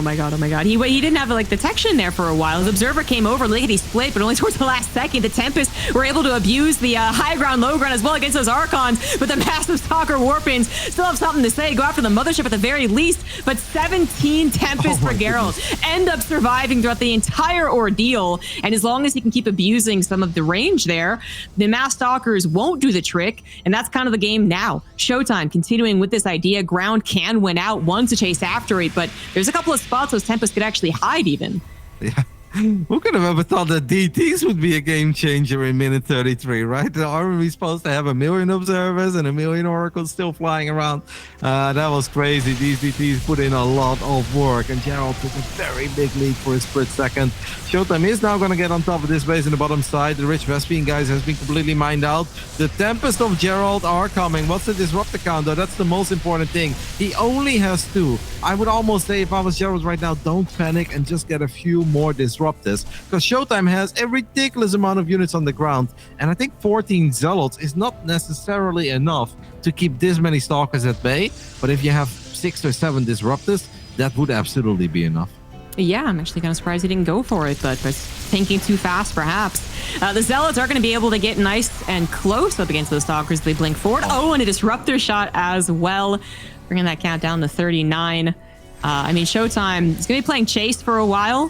He didn't have like detection there for a while. His observer came over, lickety split, but only towards the last second. The Tempest were able to abuse the high ground, low ground as well against those Archons, but the massive Stalker Warpins still have something to say. Go after the Mothership at the very least, but 17 Tempests for Gerald end up surviving throughout the entire ordeal, and as long as he can keep abusing some of the range there, the Mass Stalkers won't do the trick, and that's kind of the game now. ShoWTimE continuing with this idea. Ground can win out, one to chase after it, but there's a couple of spots those Tempests could actually hide even. Yeah. Who could have ever thought that DTs would be a game changer in minute 33, right? The army is supposed to have 1 million observers and 1 million oracles still flying around. That was crazy. These DTs put in a lot of work, and Gerald took a very big lead for a split second. ShoWTimE is now going to get on top of this base in the bottom side. The Rich Vespine guys has been completely mined out. The Tempest of Gerald are coming. What's the disruptor count, though? That's the most important thing. He only has 2. I would almost say, if I was Gerald right now, don't panic and just get a few more disruptors, because ShoWTimE has a ridiculous amount of units on the ground, and I think 14 Zealots is not necessarily enough to keep this many Stalkers at bay, but if you have 6 or 7 Disruptors, that would absolutely be enough. Yeah, I'm actually kind of surprised he didn't go for it, but was thinking too fast, perhaps. The Zealots are going to be able to get nice and close up against those Stalkers. They blink forward. Oh, and a Disruptor shot as well, bringing that count down to 39. I mean, ShoWTimE is going to be playing Chase for a while.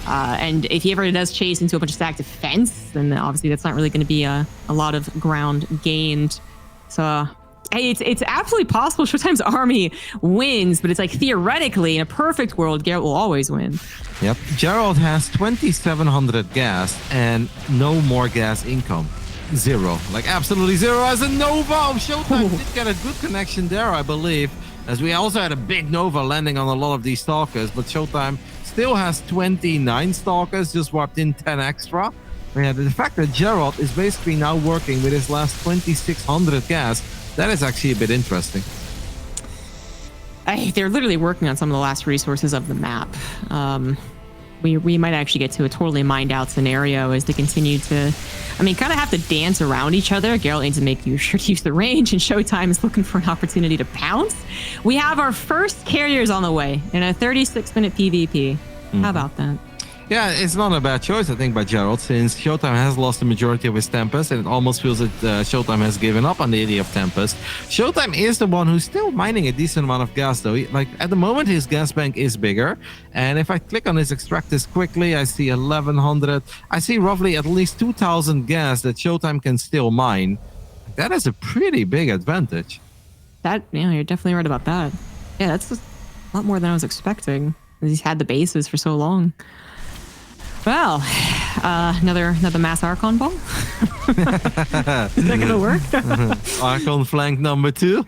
And if he ever does chase into a bunch of stacked defense, then obviously that's not really going to be a lot of ground gained. So Hey, it's absolutely possible ShoWTimE's army wins, but it's like theoretically, in a perfect world, Gerald will always win. Yep. Gerald has 2,700 gas and no more gas income. Zero. Like absolutely zero as a Nova. ShoWTimE did get a good connection there, I believe, as we also had a big Nova landing on a lot of these Stalkers, but ShoWTimE still has 29 Stalkers, just warped in 10 extra. Yeah, the fact that Gerald is basically now working with his last 2,600 gas, that is actually a bit interesting. They're literally working on some of the last resources of the map. We might actually get to a totally mined out scenario as they continue to, kind of have to dance around each other. Gerald needs to make sure to use the range, and ShoWTimE is looking for an opportunity to pounce. We have our first carriers on the way in a 36-minute PvP. How about that? Yeah, it's not a bad choice, I think, by Gerald, since ShoWTimE has lost the majority of his Tempest, and it almost feels that ShoWTimE has given up on the idea of Tempest. ShoWTimE is the one who's still mining a decent amount of gas, though. Like, at the moment, his gas bank is bigger, and if I click on his extractors quickly, I see 1,100. I see roughly at least 2,000 gas that ShoWTimE can still mine. That is a pretty big advantage. You're definitely right about that. Yeah, that's a lot more than I was expecting. He's had the bases for so long. Well, another mass Archon ball. Is that gonna work? Archon flank number 2.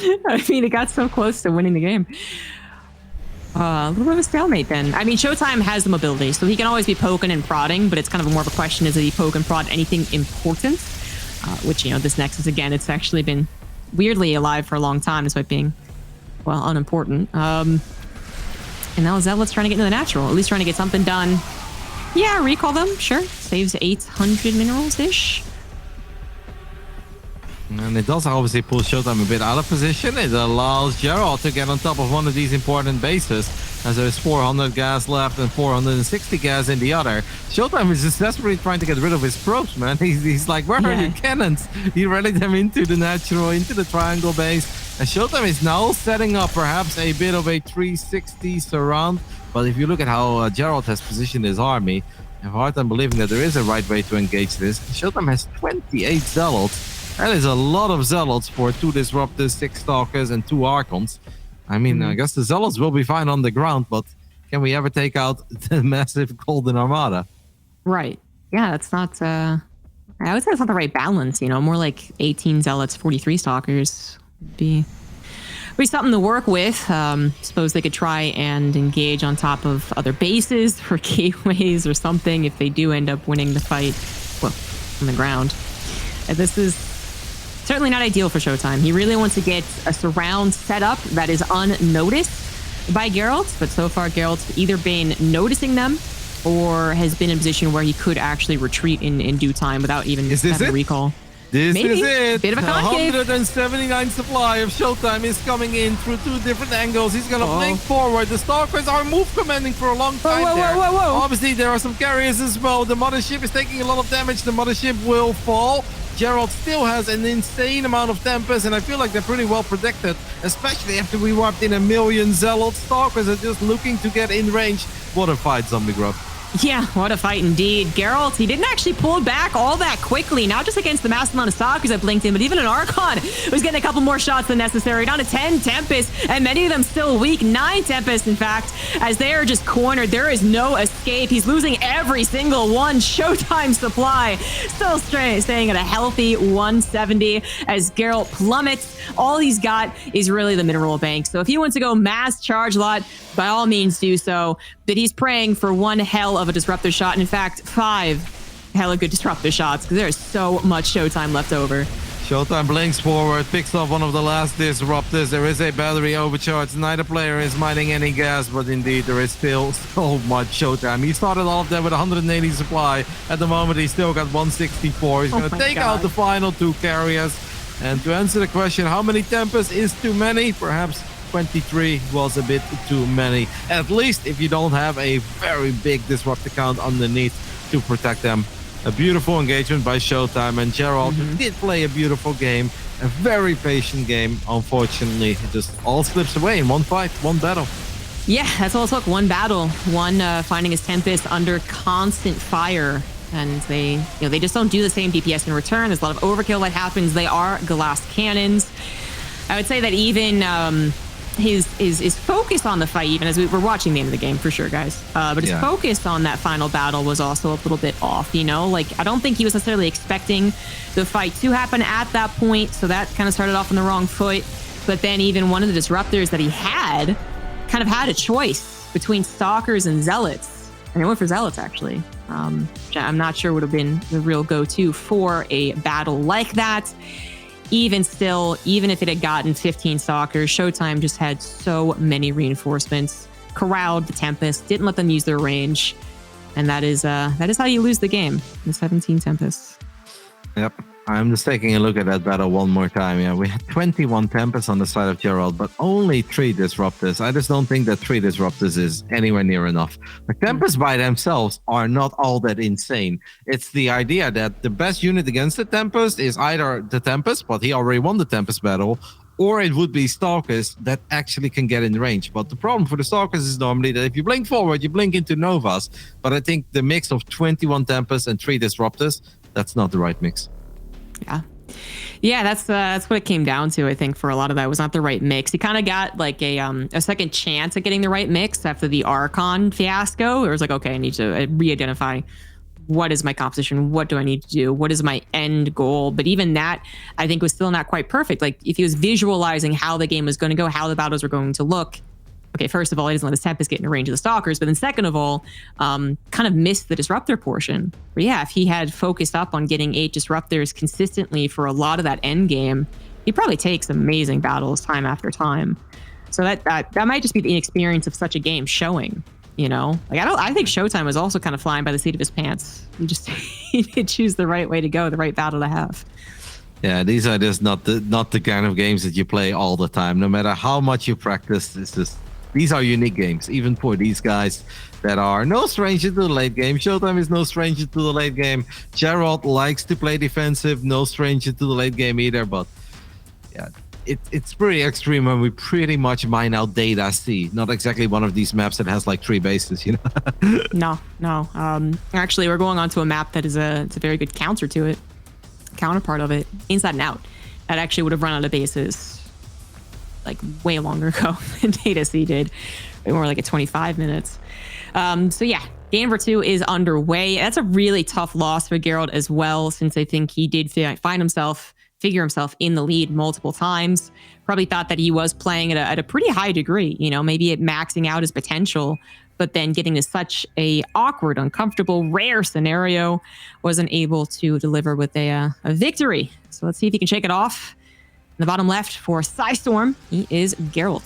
It got so close to winning the game. A little bit of a stalemate then. ShoWTimE has the mobility, so he can always be poking and prodding, but it's kind of more of a question, is that he poke and prod anything important? Which, this Nexus, again, it's actually been weirdly alive for a long time, despite being, well, unimportant. And now Zealot's trying to get into the natural, at least trying to get something done. Yeah, recall them, sure. Saves 800 minerals-ish. And it does obviously pull ShoWTimE a bit out of position. It allows Gerald to get on top of one of these important bases, as there's 400 gas left and 460 gas in the other. ShoWTimE is just desperately trying to get rid of his probes, man. He's like, where are your cannons? He rallied them into the natural, into the triangle base. And ShoWTimE is now setting up perhaps a bit of a 360 surround. But if you look at how Gerald has positioned his army, I have a hard time believing that there is a right way to engage this. ShoWTimE has 28 Zealots. That is a lot of Zealots for 2 Disruptors, 6 Stalkers, and 2 Archons. I guess the Zealots will be fine on the ground, but can we ever take out the massive Golden Armada? Right. Yeah, that's not... I would say it's not the right balance, more like 18 Zealots, 43 Stalkers would be something to work with. Suppose they could try and engage on top of other bases or gateways or something if they do end up winning the fight, well, on the ground. And this is certainly not ideal for ShoWTimE. He really wants to get a surround set up that is unnoticed by Gerald, but so far Gerald's either been noticing them or has been in a position where he could actually retreat in due time without even having a recall. This Maybe. is it. Bit of a concave. 179 supply of ShoWTimE is coming in through 2 different angles. He's going to blink forward. The Stalkers are move commanding for a long time there. Obviously, there are some carriers as well. The mothership is taking a lot of damage. The mothership will fall. Gerald still has an insane amount of Tempest, and I feel like they're pretty well protected, especially after we warped in 1 million Zealot. Stalkers are just looking to get in range. What a fight, Zombie Grub. Yeah, what a fight indeed. Gerald, he didn't actually pull back all that quickly, not just against the massive amount of Stalkers that blinked in, but even an Archon was getting a couple more shots than necessary. Down to 10 Tempest, and many of them still weak. 9 Tempest, in fact, as they are just cornered. There is no escape. He's losing every single one. ShoWTimE supply still staying at a healthy 170 as Gerald plummets. All he's got is really the mineral bank. So if he wants to go mass charge lot, by all means do so. But he's praying for one hell of a disruptor shot. And in fact, 5 hella good disruptor shots, because there's so much ShoWTimE left over. ShoWTimE blinks forward, picks off one of the last disruptors. There is a battery overcharge. Neither player is mining any gas, but indeed there is still so much ShoWTimE. He started all of them with 180 supply. At the moment, he's still got 164. He's going to take out the final 2 carriers. And to answer the question, how many Tempest is too many? Perhaps 23 was a bit too many. At least if you don't have a very big disruptor count underneath to protect them. A beautiful engagement by ShoWTimE, and Gerald did play a beautiful game, a very patient game. Unfortunately, it just all slips away in one fight, one battle. Yeah, that's all it took. One battle, one finding his Tempest under constant fire and they just don't do the same DPS in return. There's a lot of overkill that happens. They are glass cannons. I would say that even his focus on the fight, even as we're watching the end of the game for sure, guys. But his focus on that final battle was also a little bit off, Like, I don't think he was necessarily expecting the fight to happen at that point. So that kind of started off on the wrong foot. But then even one of the disruptors that he had kind of had a choice between Stalkers and Zealots. And he went for Zealots, actually. I'm not sure would have been the real go-to for a battle like that. Even still, even if it had gotten 15 Stalkers, ShoWTimE just had so many reinforcements, corralled the Tempest, didn't let them use their range. And that is how you lose the game, the 17 Tempests. Yep. I'm just taking a look at that battle one more time. Yeah, we had 21 Tempests on the side of Gerald, but only 3 Disruptors. I just don't think that 3 Disruptors is anywhere near enough. The Tempests by themselves are not all that insane. It's the idea that the best unit against the Tempest is either the Tempest, but he already won the Tempest battle, or it would be Stalkers that actually can get in range. But the problem for the Stalkers is normally that if you blink forward, you blink into Novas. But I think the mix of 21 Tempests and 3 Disruptors, that's not the right mix. Yeah, that's what it came down to. I think for a lot of that, it was not the right mix. He kind of got like a second chance at getting the right mix after the Archon fiasco. It was like, okay, I need to re-identify what is my composition, what do I need to do, what is my end goal. But even that, I think, was still not quite perfect. Like, if he was visualizing how the game was going to go, how the battles were going to look, okay, first of all, he doesn't let his Tempest get in range of the Stalkers, but then second of all, kind of missed the Disruptor portion. But yeah, if he had focused up on getting 8 Disruptors consistently for a lot of that end game, he'd probably take some amazing battles time after time. So that might just be the inexperience of such a game showing, Like, I think ShoWTimE was also kind of flying by the seat of his pants. He did choose the right way to go, the right battle to have. Yeah, these are just not the kind of games that you play all the time. No matter how much you practice, these are unique games, even for these guys that are no stranger to the late game. ShoWTimE is no stranger to the late game. Gerald likes to play defensive, no stranger to the late game either. But yeah, it's pretty extreme when we pretty much mine out Data C. Not exactly one of these maps that has like 3 bases, No. Actually, we're going on to a map that is it's a very good counterpart of it, Inside and Out. That actually would have run out of bases like way longer ago than Data C did. Way more like at 25 minutes. So yeah, game number 2 is underway. That's a really tough loss for Gerald as well, since I think he did figure himself in the lead multiple times. Probably thought that he was playing at a pretty high degree, maybe at maxing out his potential, but then getting to such a awkward, uncomfortable, rare scenario, wasn't able to deliver with a victory. So let's see if he can shake it off. In the bottom left for Psystorm, he is Gerald.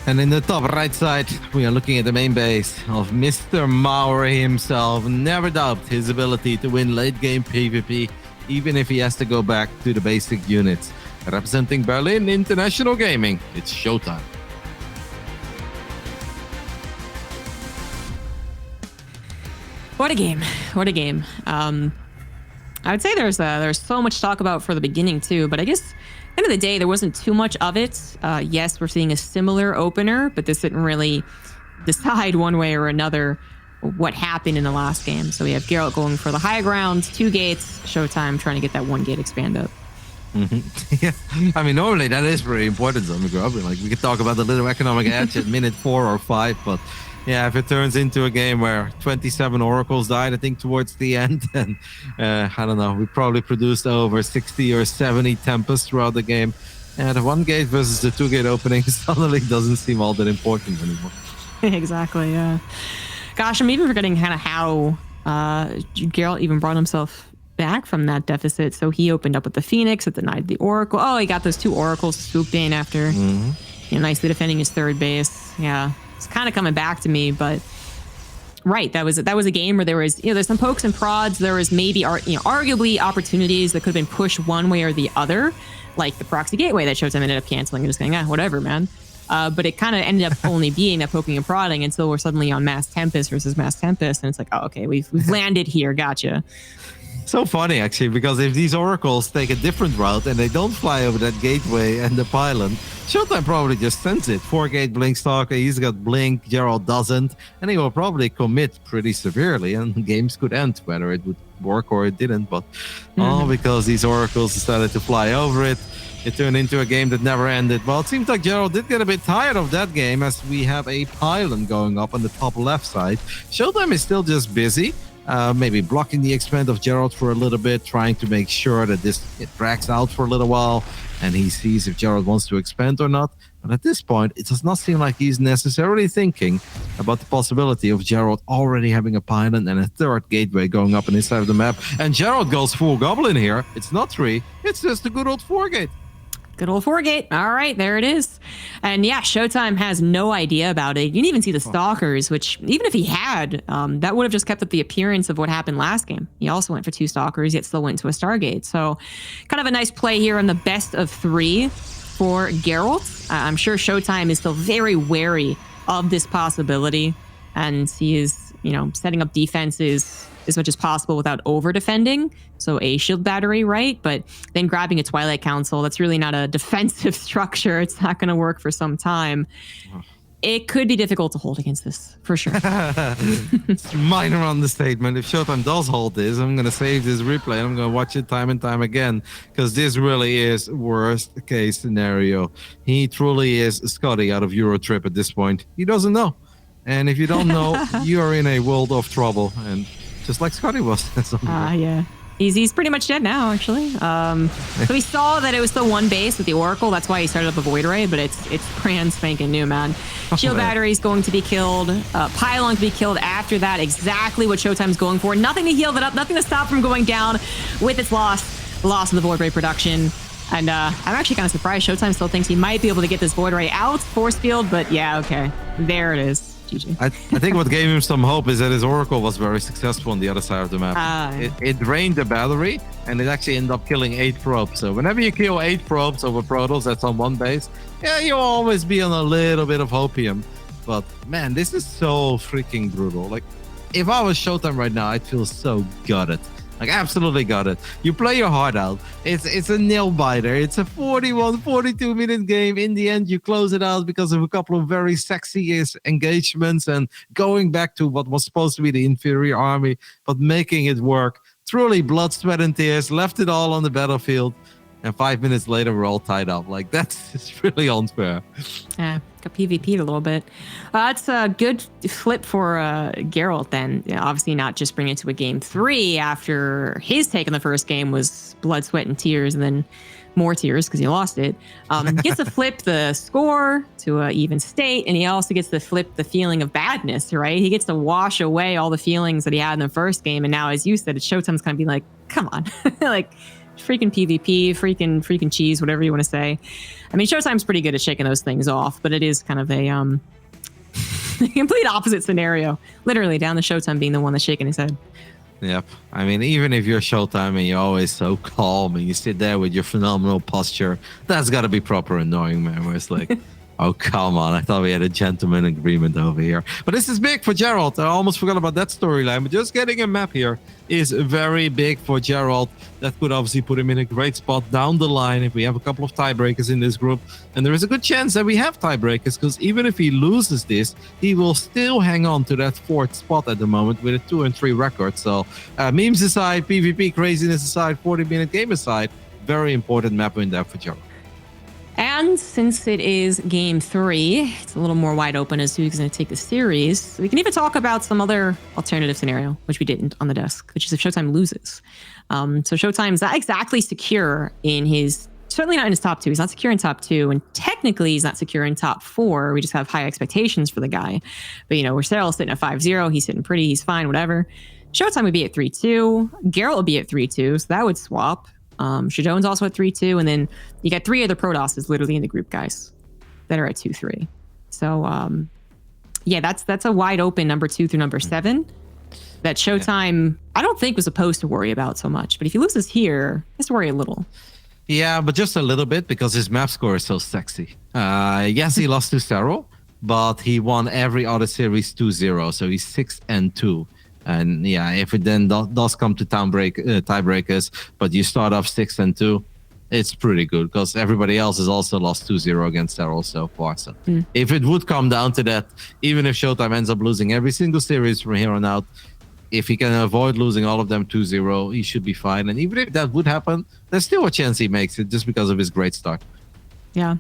And in the top right side, we are looking at the main base of Mr. Maury himself. Never doubt his ability to win late game PvP, even if he has to go back to the basic units. Representing Berlin International Gaming, it's ShoWTimE. What a game. What a game. I would say there's so much to talk about for the beginning too, but I guess at the end of the day, there wasn't too much of it. Yes, we're seeing a similar opener, but this didn't really decide one way or another what happened in the last game. So we have Gerald going for the high ground, 2 gates, ShoWTimE trying to get that 1 gate expand up. Yeah, I mean, normally that is very important on the group. Like, we could talk about the little economic edge at minute 4 or 5, but yeah, if it turns into a game where 27 oracles died, I think towards the end, and I don't know, we probably produced over 60 or 70 Tempests throughout the game. And the 1 gate versus the 2 gate opening suddenly doesn't seem all that important anymore. Exactly. Yeah. Gosh, I'm even forgetting kind of how Gerald even brought himself back from that deficit. So he opened up with the Phoenix, it denied the Oracle. Oh, he got those 2 Oracles swooped in after nicely defending his 3rd base. Yeah, it's kind of coming back to me, but right, that was a game where there was there's some pokes and prods. There was maybe arguably opportunities that could have been pushed one way or the other, like the proxy gateway that ShoWTimE ended up canceling and just going, whatever, man. But it kind of ended up only being that poking and prodding until we're suddenly on Mass Tempest versus Mass Tempest, and it's like, oh, okay, we've landed here, gotcha. So funny, actually, because if these oracles take a different route and they don't fly over that gateway and the pylon, ShoWTimE probably just sends it. 4-gate Blink Stalker, he's got Blink, Gerald doesn't, and he will probably commit pretty severely, and games could end, whether it would work or it didn't. But all because these oracles decided to fly over it, it turned into a game that never ended. Well, it seems like Gerald did get a bit tired of that game, as we have a pylon going up on the top left side. ShoWTimE is still just busy. Maybe blocking the expand of Gerald for a little bit, trying to make sure that it drags out for a little while, and he sees if Gerald wants to expand or not. But at this point, it does not seem like he's necessarily thinking about the possibility of Gerald already having a pylon and a third gateway going up on his side of the map. And Gerald goes full goblin here. It's not 3, it's just a good old 4-gate. Good old 4-gate. All right, there it is. And yeah, ShoWTimE has no idea about it. You didn't even see the Stalkers, which even if he had, that would have just kept up the appearance of what happened last game. He also went for 2 Stalkers, yet still went to a Stargate. So kind of a nice play here on the best of 3 for Gerald. I'm sure ShoWTimE is still very wary of this possibility, and he is, setting up defenses as much as possible without over defending. So a shield battery, right? But then grabbing a Twilight Council, that's really not a defensive structure. It's not going to work for some time. It could be difficult to hold against this, for sure. It's minor understatement. If ShoWTimE does hold this, I'm going to save this replay and I'm going to watch it time and time again, because this really is worst case scenario. He truly is Scotty out of Eurotrip at this point. He doesn't know. And if you don't know, you're in a world of trouble. And just like Scotty was. Yeah. He's pretty much dead now, actually. So he saw that it was still 1 base with the Oracle. That's why he started up a Void Ray, but it's brand spanking new, man. Shield battery's going to be killed. Pylon to be killed after that. Exactly what ShoWTimE's going for. Nothing to heal that up. Nothing to stop from going down with its loss. The loss of the Void Ray production. And I'm actually kind of surprised ShoWTimE still thinks he might be able to get this Void Ray out. Force field, but yeah, okay. There it is. I think what gave him some hope is that his Oracle was very successful on the other side of the map. It drained the battery, and it actually ended up killing 8 probes. So whenever you kill 8 probes over Protoss that's on 1 base, yeah, you'll always be on a little bit of hopium. But man, this is so freaking brutal. Like, if I was ShoWTimE right now, I'd feel so gutted. Like, absolutely got it. You play your heart out. It's a nail biter. It's a 41, 42-minute game. In the end, you close it out because of a couple of very sexy engagements and going back to what was supposed to be the inferior army, but making it work. Truly blood, sweat, and tears. Left it all on the battlefield. And 5 minutes later, we're all tied up. Like, that's really unfair. Yeah, got PvP'd a little bit. That's a good flip for Gerald then. Obviously not just bringing it to a game 3 after his take on the first game was blood, sweat, and tears, and then more tears because he lost it. He gets to flip the score to an even state, and he also gets to flip the feeling of badness, right? He gets to wash away all the feelings that he had in the first game, and now, as you said, ShoWTimE's kind of being like, come on. Like, freaking PvP, freaking cheese, whatever you want to say. I mean, ShoWTimE's pretty good at shaking those things off, but it is kind of a complete opposite scenario. Literally, down to ShoWTimE being the one that's shaking his head. Yep. I mean, even if you're ShoWTimE and you're always so calm and you sit there with your phenomenal posture, that's got to be proper annoying, man. Where it's like, oh, come on. I thought we had a gentleman agreement over here. But this is big for Gerald. I almost forgot about that storyline. But just getting a map here is very big for Gerald. That could obviously put him in a great spot down the line if we have a couple of tiebreakers in this group. And there is a good chance that we have tiebreakers, because even if he loses this, he will still hang on to that 4th spot at the moment with a 2-3 record. So memes aside, PvP craziness aside, 40-minute game aside, very important map win there for Gerald. And since it is game 3, it's a little more wide open as to who's going to take the series. We can even talk about some other alternative scenario, which we didn't on the desk, which is if ShoWTimE loses. So ShoWTimE's not exactly secure in his, certainly not in his top 2. He's not secure in top 2, and technically he's not secure in top 4. We just have high expectations for the guy. But, we're still sitting at 5-0. He's sitting pretty. He's fine, whatever. ShoWTimE would be at 3-2. Gerald would be at 3-2, so that would swap. Shadone's also at 3-2, and then you got 3 other Protosses literally in the group, guys, that are at 2-3. So, yeah, that's a wide open number 2 through number 7 that ShoWTimE, I don't think, was supposed to worry about so much. But if he loses here, he has to worry a little. Yeah, but just a little bit, because his map score is so sexy. Yes, he lost to Cyril, but he won every other series 2-0, so he's 6-2. And yeah, if it then does come to tiebreakers, but you start off 6-2, it's pretty good because everybody else has also lost 2-0 against Gerald so far. So if it would come down to that, even if ShoWTimE ends up losing every single series from here on out, if he can avoid losing all of them 2-0, he should be fine. And even if that would happen, there's still a chance he makes it just because of his great start. Yeah.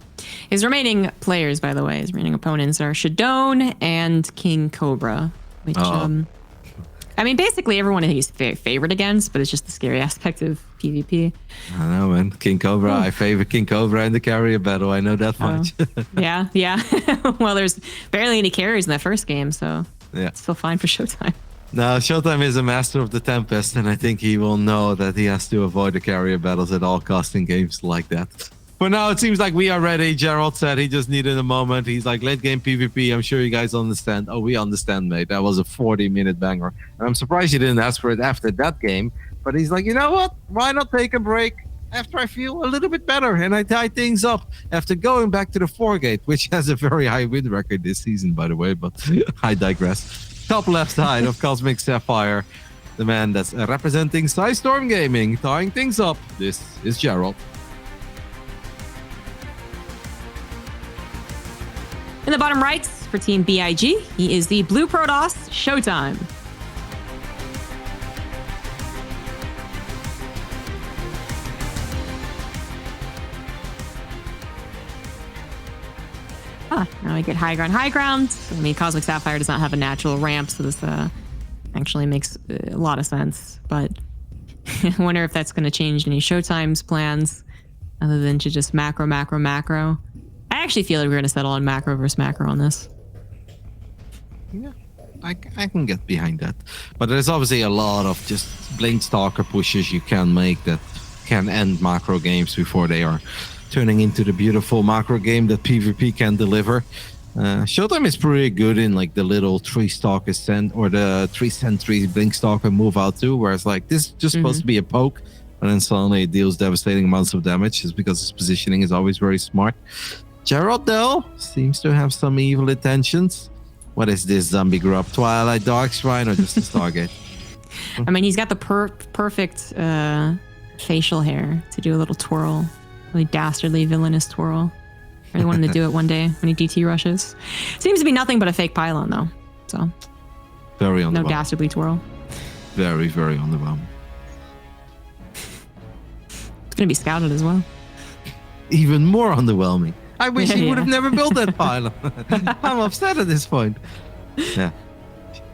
His remaining players, by the way, his remaining opponents are ShoDone and King Cobra, which, I mean, basically everyone he's favored against, but it's just the scary aspect of PvP. I know, man. King Cobra, I favor King Cobra in the carrier battle. I know that much. Yeah. Well, there's barely any carries in that first game, so yeah, it's still fine for ShoWTimE. Now, ShoWTimE is a master of the Tempest, and I think he will know that he has to avoid the carrier battles at all costs in games like that. For now, it seems like we are ready. Gerald said he just needed a moment. He's like, late game PvP. I'm sure you guys understand. Oh, we understand, mate. That was a 40-minute banger. And I'm surprised you didn't ask for it after that game. But he's like, you know what? Why not take a break after I feel a little bit better and I tie things up after going back to the 4-gate, which has a very high win record this season, by the way. But I digress. Top left side of Cosmic Sapphire. The man that's representing SciStorm Gaming, tying things up. This is Gerald. In the bottom right for Team BIG, he is the Blue Protoss ShoWTimE. Now we get high ground, high ground. I mean, Cosmic Sapphire does not have a natural ramp, so this actually makes a lot of sense. But I wonder if that's going to change any ShoWTimE's plans other than to just macro. I actually feel like we're going to settle on macro versus macro on this. Yeah, I can get behind that. But there's obviously a lot of just Blink Stalker pushes you can make that can end macro games before they are turning into the beautiful macro game that PvP can deliver. ShoWTimE is pretty good in like the little 3 Stalker send or the 3 sentries Blink Stalker move out too, whereas like this is just supposed to be a poke, and then suddenly it deals devastating amounts of damage just because his positioning is always very smart. Gerald, though, seems to have some evil intentions. What is this zombie grub? Twilight Dark Shrine or just a Stargate? I mean, he's got the perfect facial hair to do a little twirl. Really dastardly, villainous twirl. Really want him to do it one day when he DT rushes. Seems to be nothing but a fake pylon, though. So, very on no the dastardly twirl. Very, very on the bum. It's going to be scouted as well. Even more underwhelming. I wish he would have never built that pylon. I'm upset at this point. Yeah.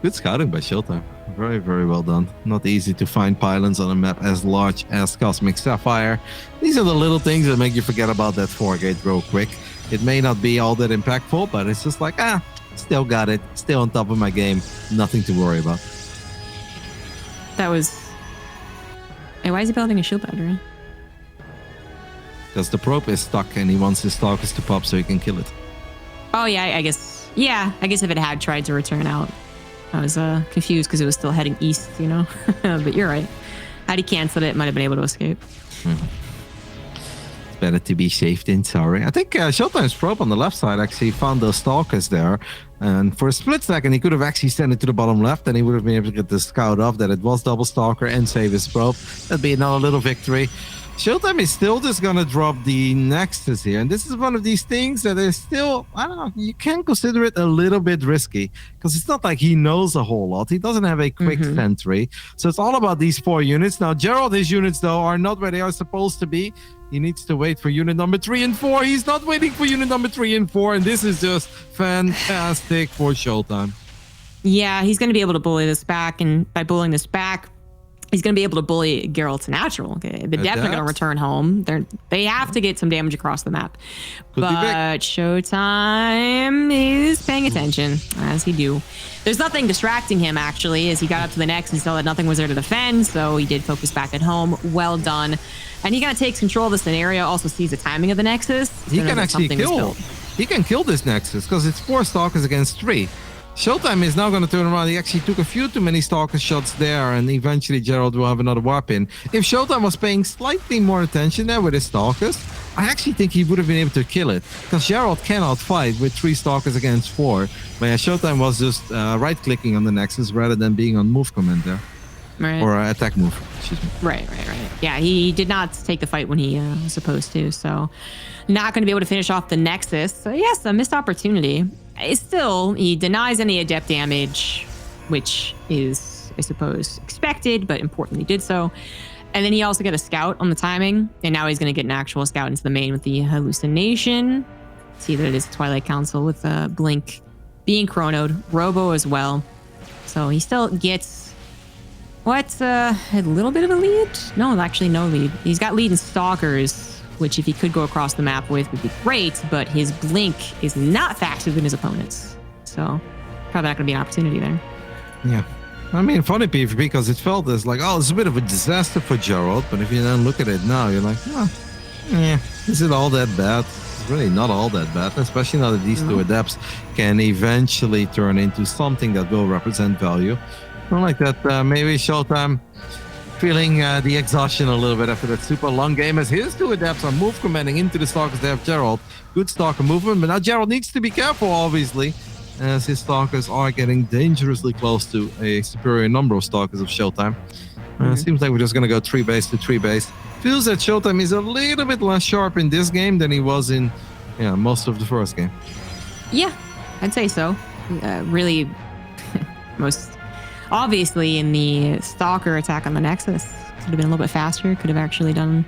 Good scouting by ShoWTimE. Very, very well done. Not easy to find pylons on a map as large as Cosmic Sapphire. These are the little things that make you forget about that 4-gate real quick. It may not be all that impactful, but it's just like, still got it. Still on top of my game. Nothing to worry about. That was... Hey, why is he building a shield battery? Because the probe is stuck and he wants his stalkers to pop so he can kill it. Oh, yeah, I guess. Yeah, I guess if it had tried to return out. I was confused because it was still heading east, you know? But you're right. Had he canceled it, might have been able to escape. It's better to be safe than sorry. I think ShoWTimE's probe on the left side actually found those stalkers there. And for a split second, he could have actually sent it to the bottom left and he would have been able to get the scout off that it was double stalker and save his probe. That'd be another little victory. ShoWTimE is still just going to drop the Nexus here. And this is one of these things that is still, I don't know, you can consider it a little bit risky because it's not like he knows a whole lot. He doesn't have a quick sentry. So it's all about these 4 units. Now, Gerald, his units, though, are not where they are supposed to be. He needs to wait for unit number 3 and 4. He's not waiting for unit number 3 and 4. And this is just fantastic for ShoWTimE. Yeah, he's going to be able to bully this back. And by bullying this back, he's going to be able to bully Gerald to natural. Okay? They're definitely going to return home. They have to get some damage across the map. But ShoWTimE is paying attention, as he do. There's nothing distracting him, actually, as he got up to the next and saw that nothing was there to defend, so he did focus back at home. Well done. And he kind of takes control of the scenario, also sees the timing of the Nexus. He can actually kill. He can kill this Nexus, because it's 4 stalkers against 3. ShoWTimE is now going to turn around. He actually took a few too many stalker shots there, and eventually Gerald will have another weapon. If ShoWTimE was paying slightly more attention there with his stalkers, I actually think he would have been able to kill it, because Gerald cannot fight with 3 Stalkers against 4. But yeah, ShoWTimE was just right-clicking on the Nexus rather than being on move command there. Right. Or attack move, excuse me. Right. Yeah, he did not take the fight when he was supposed to, so not going to be able to finish off the Nexus. So yes, a missed opportunity. Still, he denies any adept damage, which is, I suppose, expected, but importantly did so. And then he also got a scout on the timing, and now he's going to get an actual scout into the main with the hallucination. See that it is Twilight Council with Blink being chronoed, Robo as well. So he still gets a little bit of a lead? No, actually no lead. He's got lead in Stalkers, which if he could go across the map with would be great, but his Blink is not faster than his opponent's. So probably not going to be an opportunity there. Yeah. I mean, funny PvP, because it felt as like, oh, it's a bit of a disaster for Gerald, but if you then look at it now, you're like, oh, is it all that bad? It's really not all that bad, especially now that these 2 adepts can eventually turn into something that will represent value. I like that maybe ShoWTimE feeling the exhaustion a little bit after that super long game, as his 2 adepts are move commanding into the Stalkers. They have Gerald. Good Stalker movement, but now Gerald needs to be careful, obviously, as his Stalkers are getting dangerously close to a superior number of Stalkers of ShoWTimE. Seems like we're just going to go 3 base to 3 base. Feels that ShoWTimE is a little bit less sharp in this game than he was in most of the first game. Yeah, I'd say so. Really, most obviously in the Stalker attack on the Nexus. Could have been a little bit faster, could have actually done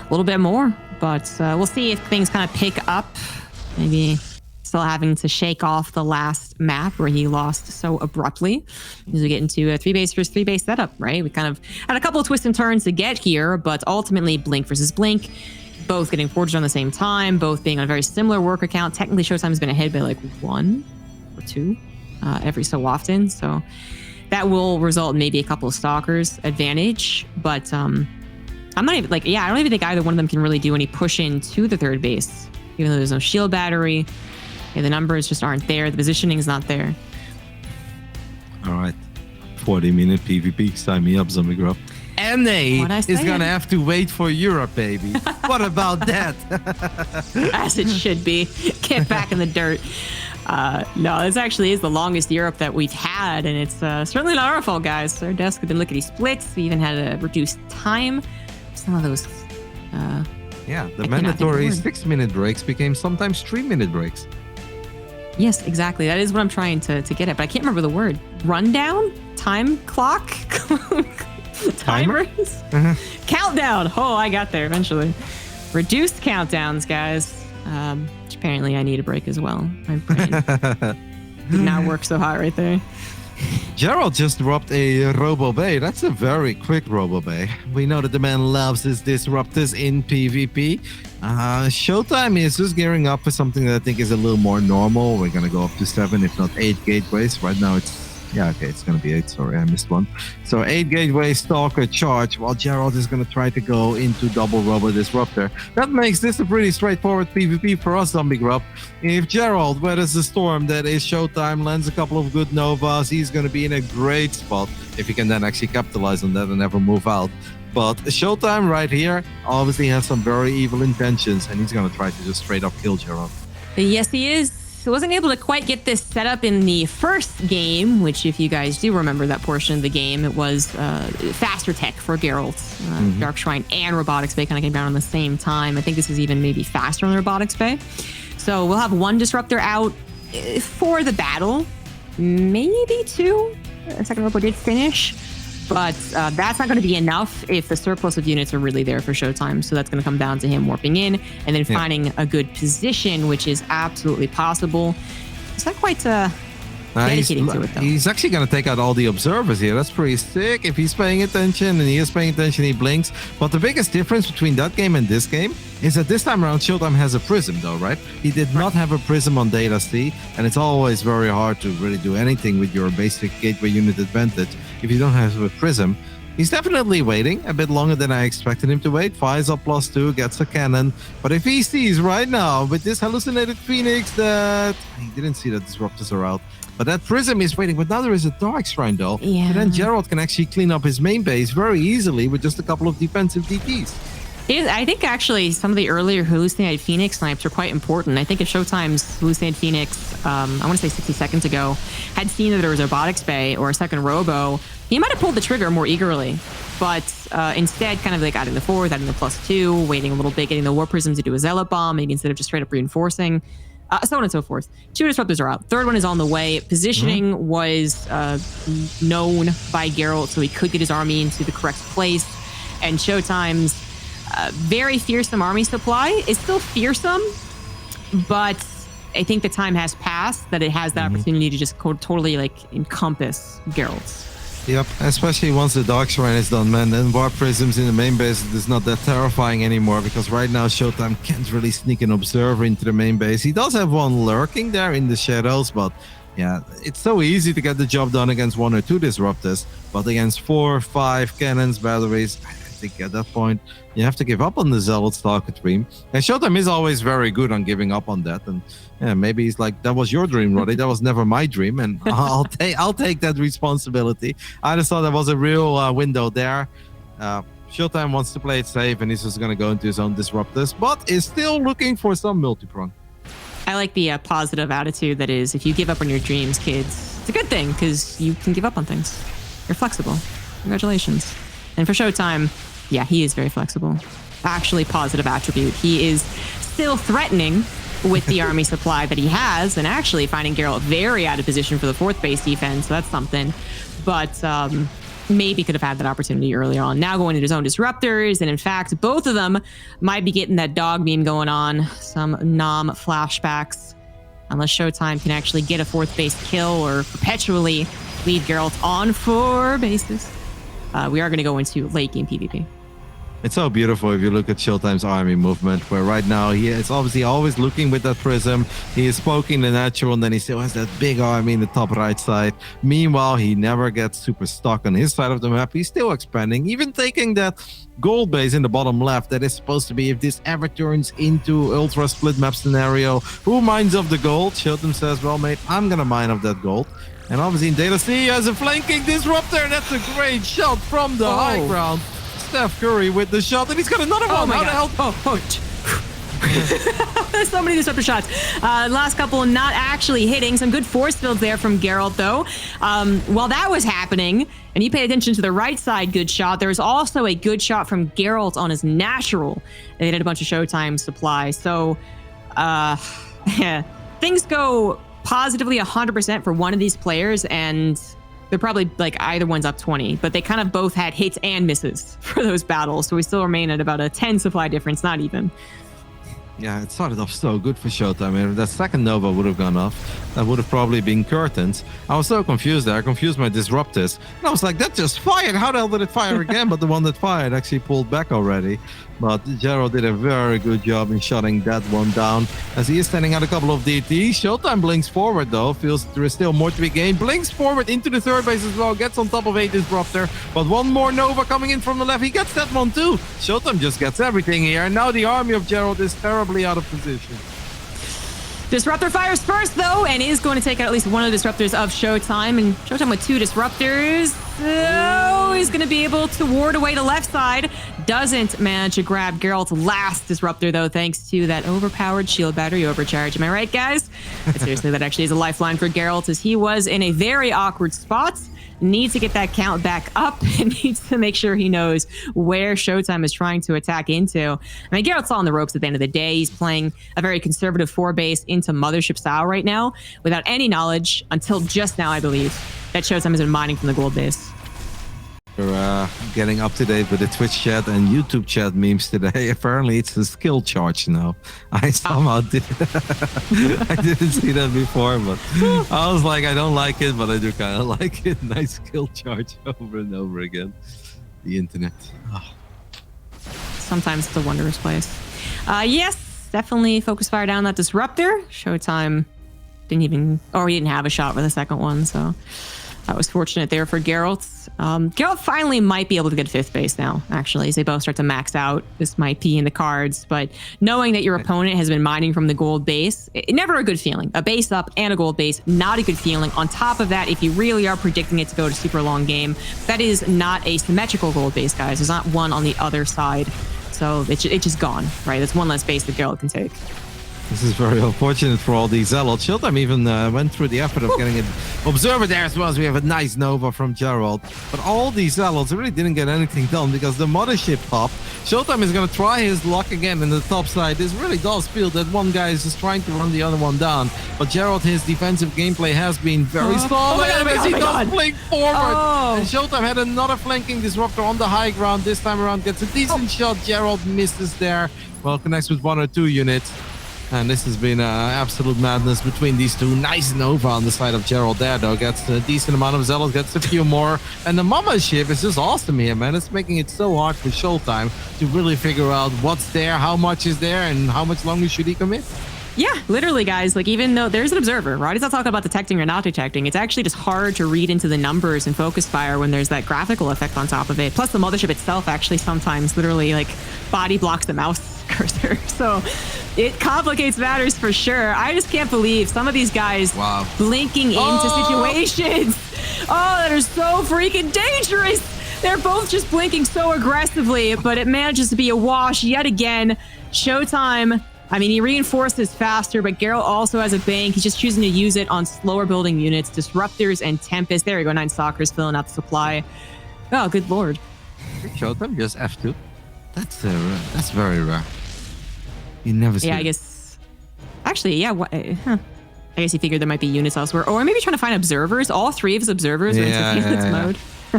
a little bit more, but we'll see if things kind of pick up. Maybe still having to shake off the last map where he lost so abruptly as we get into a 3 base versus 3 base setup, right? We kind of had a couple of twists and turns to get here, but ultimately Blink versus Blink, both getting forged on the same time, both being on a very similar work account. Technically ShoWTimE's been ahead by like 1 or 2 every so often, so that will result in maybe a couple of Stalkers advantage, but I'm not even like, I don't even think either one of them can really do any push in to the 3rd base, even though there's no shield battery. The numbers just aren't there. The positioning is not there. All right. 40-minute PvP. Sign me up, Zombie Grub. NA is going to have to wait for Europe, baby. What about that? As it should be. Get back in the dirt. No, this actually is the longest Europe that we've had, and it's certainly not our fault, guys. Our desk have been lickety splits. We even had a reduced time. Some of those. The mandatory 6-minute breaks became sometimes 3-minute breaks. Yes, exactly. That is what I'm trying to get at, but I can't remember the word. Rundown? Time clock? Timers? Countdown. Oh, I got there eventually. Reduced countdowns, guys. Which apparently I need a break as well. My brain did not work so hot right there. Gerald just dropped a Robo Bay. That's a very quick Robo Bay. We know that the man loves his disruptors in PvP. ShoWTimE is just gearing up for something that I think is a little more normal. We're going to go up to 7, if not 8 gateways. Right now it's it's going to be 8. Sorry, I missed one. So 8 gateway Stalker charge, while Gerald is going to try to go into double Robo Disruptor. That makes this a pretty straightforward PvP for us, Zombie Grub. If Gerald weathers the storm that is ShoWTimE, lands a couple of good Novas, he's going to be in a great spot if he can then actually capitalize on that and never move out. But ShoWTimE right here obviously has some very evil intentions, and he's going to try to just straight up kill Gerald. Yes, he is. He wasn't able to quite get this set up in the first game, which if you guys do remember that portion of the game, it was faster tech for Gerald. Dark Shrine and Robotics Bay kind of came down on the same time. I think this is even maybe faster on the Robotics Bay. So we'll have 1 disruptor out for the battle, maybe 2. A second Robo did finish. But that's not going to be enough if the surplus of units are really there for ShoWTimE. So that's going to come down to him warping in and then finding a good position, which is absolutely possible. It's not quite dedicating to it, though. He's actually going to take out all the observers here. That's pretty sick. If he's paying attention, and he is paying attention, he blinks. But the biggest difference between that game and this game is that this time around ShoWTimE has a prism, though, right? He did not have a prism on Data C, and it's always very hard to really do anything with your basic gateway unit advantage if you don't have a prism. He's definitely waiting a bit longer than I expected him to wait. Fires up +2, gets a cannon. But if he sees right now with this hallucinated Phoenix that he didn't see that disruptors are out, but that prism is waiting. But now there is a Dark Shrine, though. And then Gerald can actually clean up his main base very easily with just a couple of defensive DTs. I think actually some of the earlier hallucinated Phoenix snipes are quite important. I think if ShoWTimE's hallucinated Phoenix, I want to say 60 seconds ago, had seen that there was a robotics bay or a second robo, he might have pulled the trigger more eagerly. But instead, kind of like adding the 4th, adding the +2, waiting a little bit, getting the War Prisms to do a Zealot Bomb, maybe instead of just straight up reinforcing, so on and so forth. 2 disruptors are out. 3rd one is on the way. Positioning was known by Gerald, so he could get his army into the correct place. And ShoWTimE's very fearsome army supply is still fearsome, but I think the time has passed that it has the opportunity to just totally like encompass Gerald's. Yep, especially once the Dark Shrine is done, man. Then War Prisms in the main base is not that terrifying anymore, because right now ShoWTimE can't really sneak an Observer into the main base. He does have one lurking there in the shadows, but yeah, it's so easy to get the job done against 1 or 2 Disruptors, but against 4, 5 cannons, batteries, I think at that point you have to give up on the Zealot Stalker Dream. And ShoWTimE is always very good on giving up on that. And yeah, maybe he's like, that was your dream, Roddy. That was never my dream, and I'll take that responsibility. I just thought there was a real window there. ShoWTimE wants to play it safe, and he's just going to go into his own Disruptors, but is still looking for some multi-prong. I like the positive attitude that is, if you give up on your dreams, kids, it's a good thing because you can give up on things. You're flexible. Congratulations. And for ShoWTimE, yeah, he is very flexible. Actually, positive attribute. He is still threatening with the army supply that he has, and actually finding Gerald very out of position for the 4th base defense. So that's something. But maybe could have had that opportunity earlier on. Now going into his own Disruptors, and in fact, both of them might be getting that dog meme going on. Some Nom flashbacks. Unless ShoWTimE can actually get a 4th base kill or perpetually leave Gerald on 4 bases. We are going to go into late game PvP. It's so beautiful if you look at ShoWTimE's army movement, where right now he is obviously always looking with that prism. He is poking the natural, and then he still has that big army in the top right side. Meanwhile, he never gets super stuck on his side of the map. He's still expanding, even taking that gold base in the bottom left. That is supposed to be, if this ever turns into ultra split map scenario, who mines up the gold? ShoWTimE says, well, mate, I'm going to mine up that gold. And obviously in Data C, he has a flanking Disruptor. That's a great shot from the high ground. Steph Curry with the shot, and he's got another one. How the hell? So many Disruptor shots. Last couple not actually hitting. Some good force fields there from Gerald, though. While that was happening, and you pay attention to the right side good shot, there was also a good shot from Gerald on his natural. They did a bunch of ShoWTimE supply. So, yeah, things go positively 100% for one of these players, and they're probably like either one's up 20, but they kind of both had hits and misses for those battles. So we still remain at about a 10 supply difference, not even. Yeah, it started off so good for ShoWTimE. If that second Nova would have gone off, that would have probably been curtains. I was so confused there. I confused my Disruptors. And I was like, that just fired. How the hell did it fire again? But the one that fired actually pulled back already. But Gerald did a very good job in shutting that one down, as he is standing out a couple of DTs. ShoWTimE blinks forward, though. Feels there is still more to be gained. Blinks forward into the 3rd base as well. Gets on top of a Disruptor. But one more Nova coming in from the left. He gets that one, too. ShoWTimE just gets everything here. And now the army of Gerald is terribly out of position. Disruptor fires first, though, and is going to take out at least one of the Disruptors of ShoWTimE. And ShoWTimE with 2 Disruptors. Oh, he's going to be able to ward away the left side. Doesn't manage to grab Gerald's last Disruptor, though, thanks to that overpowered shield battery overcharge. Am I right, guys? But seriously, that actually is a lifeline for Gerald, as he was in a very awkward spot. Needs to get that count back up and needs to make sure he knows where ShoWTimE is trying to attack into. I mean, Gerald's on the ropes at the end of the day. He's playing a very conservative 4-base into Mothership style right now, without any knowledge, until just now, I believe, that ShoWTimE has been mining from the gold base. We're getting up to date with the Twitch chat and YouTube chat memes today. Apparently, it's a skill charge now. I somehow did. I didn't see that before, but I was like, I don't like it, but I do kind of like it. Nice skill charge over and over again. The internet. Oh. Sometimes it's a wondrous place. Yes, definitely focus fire down that Disruptor. ShoWTimE didn't even, or he didn't have a shot for the second one, so that was fortunate there for Gerald. Gerald finally might be able to get 5th base now, actually, as they both start to max out. This might be in the cards, but knowing that your opponent has been mining from the gold base, never a good feeling. A base up and a gold base, not a good feeling. On top of that, if you really are predicting it to go to super long game, that is not a symmetrical gold base, guys. There's not one on the other side. So it's just gone, right? That's one less base that Gerald can take. This is very unfortunate for all these Zealots. ShoWTimE even went through the effort of getting an Observer there as well, as we have a nice Nova from Gerald. But all these Zealots really didn't get anything done because the mothership popped. ShoWTimE is going to try his luck again in the top side. This really does feel that one guy is just trying to run the other one down. But Gerald, his defensive gameplay has been very solid as he does blink forward. And ShoWTimE had another flanking disruptor on the high ground. This time around gets a decent shot. Gerald misses there. Well, connects with 1 or 2 units. And this has been absolute madness between these two. Nice Nova on the side of Gerald there, though. Gets a decent amount of Zealots, gets a few more. And the Mama ship is just awesome here, man. It's making it so hard for ShoWTimE to really figure out what's there, how much is there, and how much longer should he commit. Yeah, literally, guys. Like, even though there's an observer, Roddy's not talking about detecting or not detecting. It's actually just hard to read into the numbers and focus fire when there's that graphical effect on top of it. Plus, the mothership itself actually sometimes literally like body blocks the mouse cursor. So it complicates matters for sure. I just can't believe some of these guys blinking into situations. Oh, that are so freaking dangerous. They're both just blinking so aggressively, but it manages to be a wash yet again. ShoWTimE. I mean, he reinforces faster, but Gerald also has a bank. He's just choosing to use it on slower building units, Disruptors and Tempest. There we go, 9 Stalkers filling out the supply. Oh, good lord. ShoWTimE just F2. That's very rare. You never see I it. guess. Actually, yeah. I guess he figured there might be units elsewhere, or maybe trying to find observers. All 3 of his observers are in surveillance mode.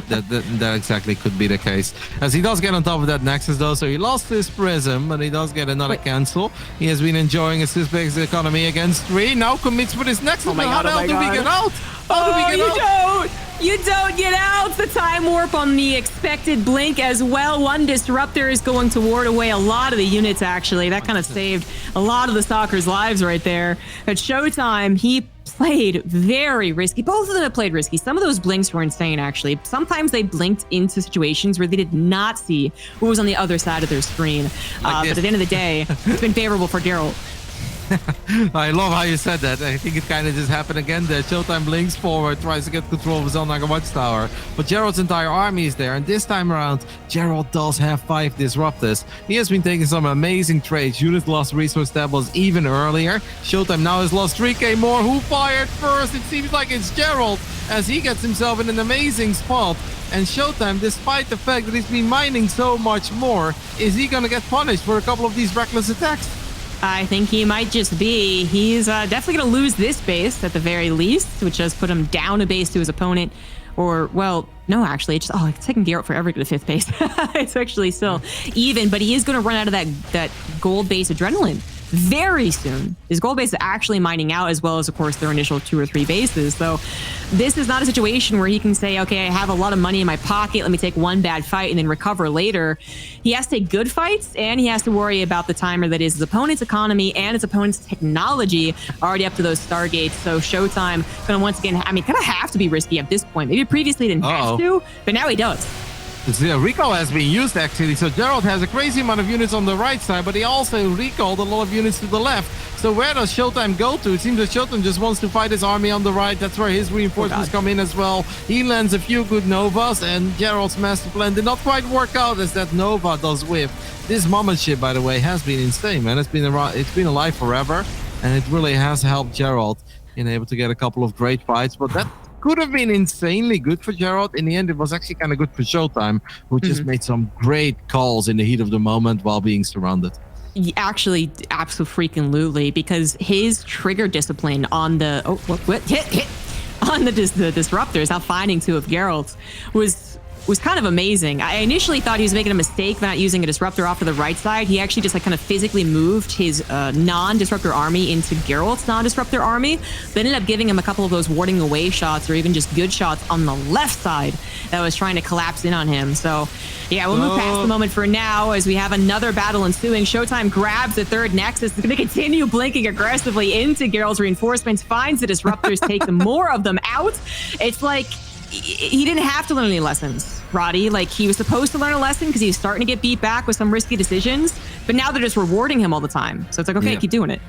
that exactly could be the case. As he does get on top of that Nexus, though, so he lost his Prism, but he does get another cancel. He has been enjoying his base economy against 3. Now commits with his Nexus. How the hell do we get out? How do we get out? You don't get out. The time warp on the expected blink as well. 1 disruptor is going to ward away a lot of the units, actually. That kind of saved a lot of the Stalkers' lives right there. At ShoWTimE, he played very risky. Both of them have played risky. Some of those blinks were insane, actually. Sometimes they blinked into situations where they did not see what was on the other side of their screen. But at the end of the day, it's been favorable for Gerald. I love how you said that. I think it kind of just happened again there. ShoWTimE blinks forward, tries to get control of his own like a watchtower. But Gerald's entire army is there. And this time around, Gerald does have 5 disruptors. He has been taking some amazing trades. Unit lost resource tables even earlier. ShoWTimE now has lost 3k more. Who fired first? It seems like it's Gerald, as he gets himself in an amazing spot. And ShoWTimE, despite the fact that he's been mining so much more, is he going to get punished for a couple of these reckless attacks? I think he might just be. He's definitely going to lose this base at the very least, which does put him down a base to his opponent. Or, well, no, actually, it's taking Gerald forever to get the 5th base. It's actually still even, but he is going to run out of that gold base adrenaline very soon. His gold base is actually mining out, as well as, of course, their initial 2 or 3 bases. So this is not a situation where he can say, okay, I have a lot of money in my pocket. Let me take 1 bad fight and then recover later. He has to take good fights, and he has to worry about the timer that is his opponent's economy and his opponent's technology already up to those stargates. So ShoWTimE going to once again, I mean, kind of have to be risky at this point. Maybe previously he didn't have to, but now he does. Recall has been used, actually, so Gerald has a crazy amount of units on the right side, but he also recalled a lot of units to the left. So where does ShoWTimE go to? It seems that ShoWTimE just wants to fight his army on the right. That's where his reinforcements come in as well. He lands a few good Novas, and Gerald's master plan did not quite work out, as that Nova does whiff. This Mama ship, by the way, has been insane, man. It's been alive forever, and it really has helped Gerald in able to get a couple of great fights, but that could have been insanely good for Gerald. In the end, it was actually kind of good for ShoWTimE, who just made some great calls in the heat of the moment while being surrounded. Actually, absolutely, because his trigger discipline on the on the disruptors, how finding 2 of Gerald's was kind of amazing. I initially thought he was making a mistake by not using a disruptor off to the right side. He actually just like kind of physically moved his non-disruptor army into Gerald's non-disruptor army, but ended up giving him a couple of those warding away shots, or even just good shots on the left side that was trying to collapse in on him. So yeah, we'll move past the moment for now, as we have another battle ensuing. ShoWTimE grabs the 3rd Nexus. He's going to continue blinking aggressively into Gerald's reinforcements, finds the disruptors, takes more of them out. It's like he didn't have to learn any lessons, Roddy. Like, he was supposed to learn a lesson because he was starting to get beat back with some risky decisions, but now they're just rewarding him all the time. So it's like, okay, keep doing it.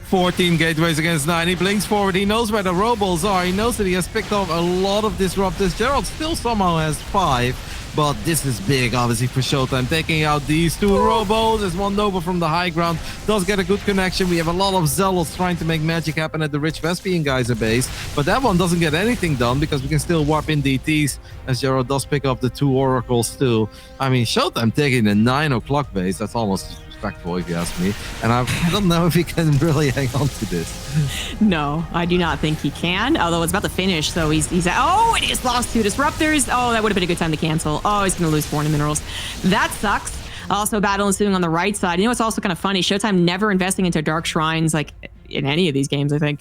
14 gateways against 9. He blinks forward. He knows where the robots are. He knows that he has picked off a lot of disruptors. Gerald still somehow has 5. But this is big, obviously, for ShoWTimE. Taking out these two robos. There's one Nova from the high ground. Does get a good connection. We have a lot of Zealots trying to make magic happen at the Rich Vespian Geyser base. But that one doesn't get anything done because we can still warp in DTs, as Gerald does pick up the 2 oracles too. I mean, ShoWTimE taking the 9 o'clock base. That's almost disrespectful if you ask me. And I don't know if he can really hang on to this. No, I do not think he can. Although it's about to finish, so he's oh, and he just lost 2 disruptors. Oh, that would have been a good time to cancel. Oh, he's going to lose 4 minerals. That sucks. Also, battle ensuing on the right side. You know, it's also kind of funny. ShoWTimE never investing into Dark Shrines, like in any of these games, I think.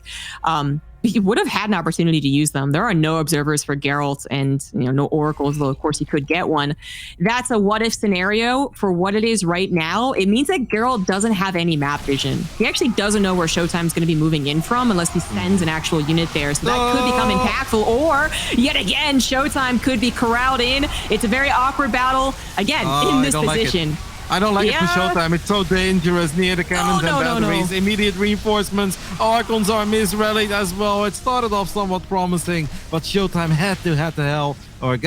He would have had an opportunity to use them. There are no observers for Geralt and, you know, no oracles, though of course he could get one. That's a what if scenario for what it is right now. It means that Geralt doesn't have any map vision. He actually doesn't know where ShoWTimE's going to be moving in from unless he sends an actual unit there. So that could become impactful, or yet again, ShoWTimE could be corralled in. It's a very awkward battle. Again, in this position. I don't like it for ShoWTimE. It's so dangerous near the cannons and batteries. No. Immediate reinforcements. Archons are misrallied as well. It started off somewhat promising, but ShoWTimE had to get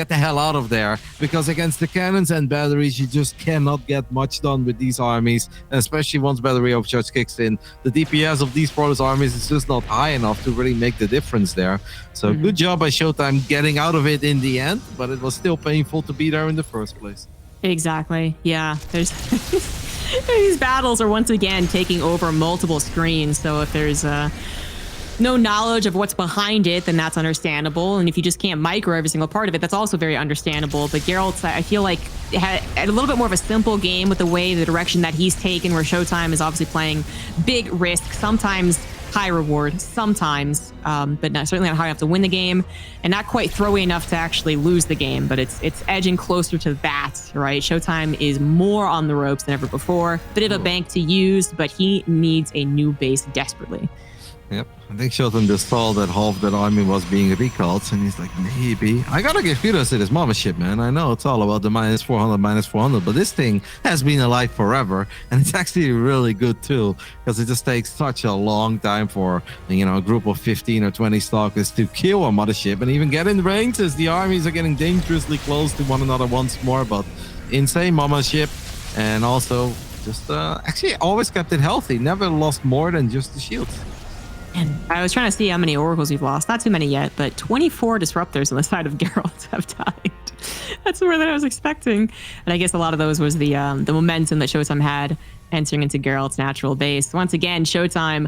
the hell out of there, because against the cannons and batteries, you just cannot get much done with these armies, especially once battery overcharge kicks in. The DPS of these Protoss armies is just not high enough to really make the difference there. So good job by ShoWTimE getting out of it in the end, but it was still painful to be there in the first place. Exactly. Yeah. There's these battles are once again taking over multiple screens. So if there's no knowledge of what's behind it, then that's understandable. And if you just can't micro every single part of it, that's also very understandable. But Geralt, I feel like, had a little bit more of a simple game with the direction that he's taken, where ShoWTimE is obviously playing big risk, sometimes high reward, sometimes, but certainly not high enough to win the game, and not quite throwy enough to actually lose the game. But it's edging closer to that, right? ShoWTimE is more on the ropes than ever before. Bit of a bank to use, but he needs a new base desperately. Yep, I think ShoWTimE just saw that half that army was being recalled, and he's like, maybe. I gotta give kudos to this mama ship, man. I know it's all about the -400, but this thing has been alive forever, and it's actually really good too, because it just takes such a long time for, you know, a group of 15 or 20 stalkers to kill a mothership and even get in range, as the armies are getting dangerously close to one another once more. But insane mama ship, and also just actually always kept it healthy, never lost more than just the shields. And I was trying to see how many oracles we've lost. Not too many yet, but 24 disruptors on the side of Geralt have died. That's more than I was expecting. And I guess a lot of those was the momentum that ShoWTimE had entering into Geralt's natural base. Once again, ShoWTimE,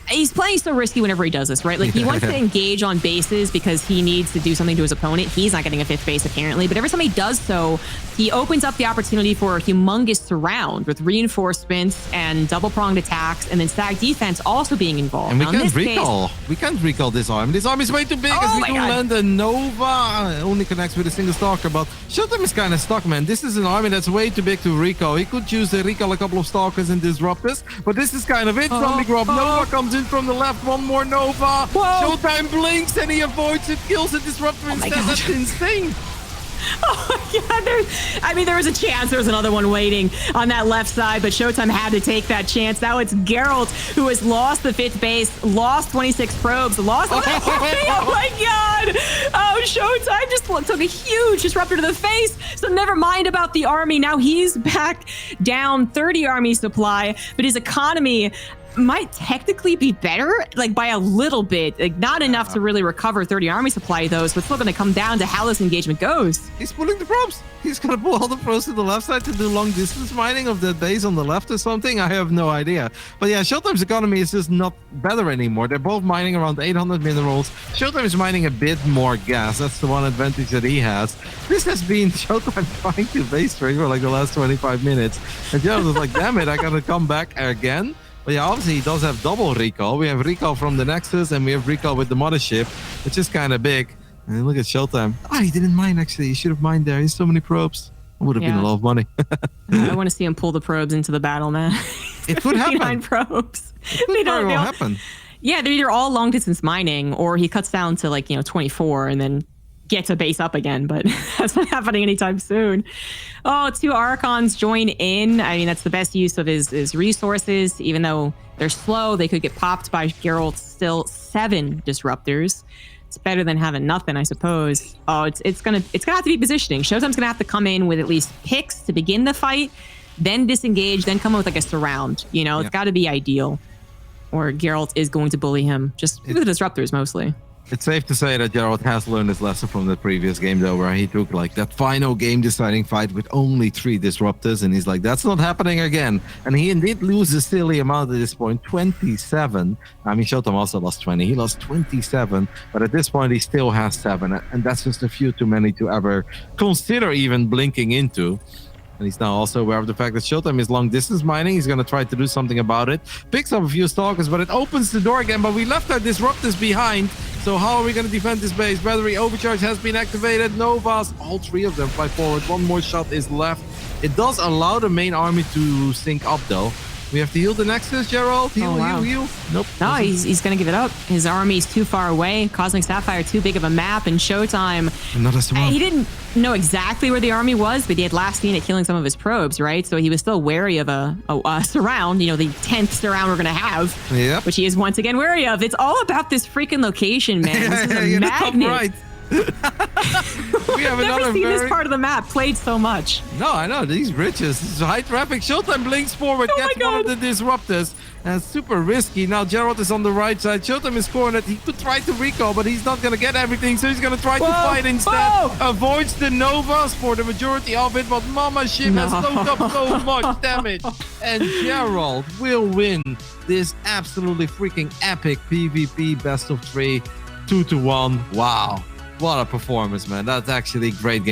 he's playing so risky whenever he does this, right? Like, he wants to engage on bases because he needs to do something to his opponent. He's not getting a 5th base, apparently. But every time he does so, he opens up the opportunity for a humongous surround with reinforcements and double-pronged attacks, and then stack defense also being involved. And we can't recall this army. This army is way too big, as we do land a Nova. It only connects with a single stalker, but ShoWTimE is kind of stuck, man. This is an army that's way too big to recall. He could choose to recall a couple of stalkers and disruptors, but this is kind of it from the group. Nova comes in from the left, one more Nova. ShoWTimE blinks and he avoids it, kills a disruptor instead. That's insane. Oh my God, there was a chance there was another one waiting on that left side, but ShoWTimE had to take that chance. Now it's Geralt, who has lost the 5th base, lost 26 probes, lost... Oh my God! Oh, ShoWTimE just took a huge disruptor to the face, so never mind about the army. Now he's back down 30 army supply, but his economy might technically be better, like by a little bit, like not enough to really recover 30 army supply though, so it's still going to come down to how this engagement goes. He's pulling the probes. He's going to pull all the probes to the left side to do long distance mining of the base on the left or something. I have no idea. But yeah, ShoWTimE's economy is just not better anymore. They're both mining around 800 minerals. ShoWTimE is mining a bit more gas. That's the one advantage that he has. This has been ShoWTimE trying to base trade for like the last 25 minutes. And Gerald was like, damn it, I got to come back again. But yeah, obviously he does have double recall. We have recall from the Nexus, and we have recall with the mothership, which is kind of big. And look at ShoWTimE. He didn't mine, actually. He should have mined there. He's so many probes. It would have been a lot of money. I want to see him pull the probes into the battle, man. It could happen. 59 probes. It could very well happen. Yeah, they're either all long distance mining, or he cuts down to 24 and then gets a base up again, but that's not happening anytime soon. Oh, 2 Archons join in. I mean, that's the best use of his resources. Even though they're slow, they could get popped by Geralt's still 7 disruptors. it's better than having nothing, I suppose. Oh, it's gonna have to be positioning. ShoWTimE's gonna have to come in with at least picks to begin the fight, then disengage, then come in with like a surround. You know, it's got to be ideal, or Gerald is going to bully him. Just with the disruptors mostly. It's safe to say that Gerald has learned his lesson from the previous game, though, where he took like that final game-deciding fight with only 3 disruptors, and he's like, that's not happening again. And he indeed loses silly amount at this point, 27. I mean, ShoWTimE also lost 20. He lost 27, but at this point, he still has 7, and that's just a few too many to ever consider even blinking into. And he's now also aware of the fact that ShoWTimE is long distance mining. He's going to try to do something about it. Picks up a few stalkers, but it opens the door again. But we left our disruptors behind. So how are we going to defend this base? Battery overcharge has been activated. Novas, all 3 of them fly forward. 1 more shot is left. It does allow the main army to sync up, though. We have to heal the Nexus, Gerald. Heal. Nope. No, he's going to give it up. His army's too far away. Cosmic Sapphire, too big of a map. And ShoWTimE, another surround. He didn't know exactly where the army was, but he had last seen it killing some of his probes, right? So he was still wary of a surround, you know, the 10th surround we're going to have, which he is once again wary of. It's all about this freaking location, man. This is a magnet. Right. We have never seen this part of the map played so much. No, I know. These bridges. This is high traffic. ShoWTimE blinks forward, gets one of the disruptors. And it's super risky. Now Gerald is on the right side. ShoWTimE is cornered. He could try to recall, but he's not going to get everything. So he's going to try to fight instead. Avoids the Novas for the majority of it. But Mama Ship has soaked up so much damage. And Gerald will win this absolutely freaking epic PvP best of 3, 2-1. Wow. What a performance, man. That's actually a great game.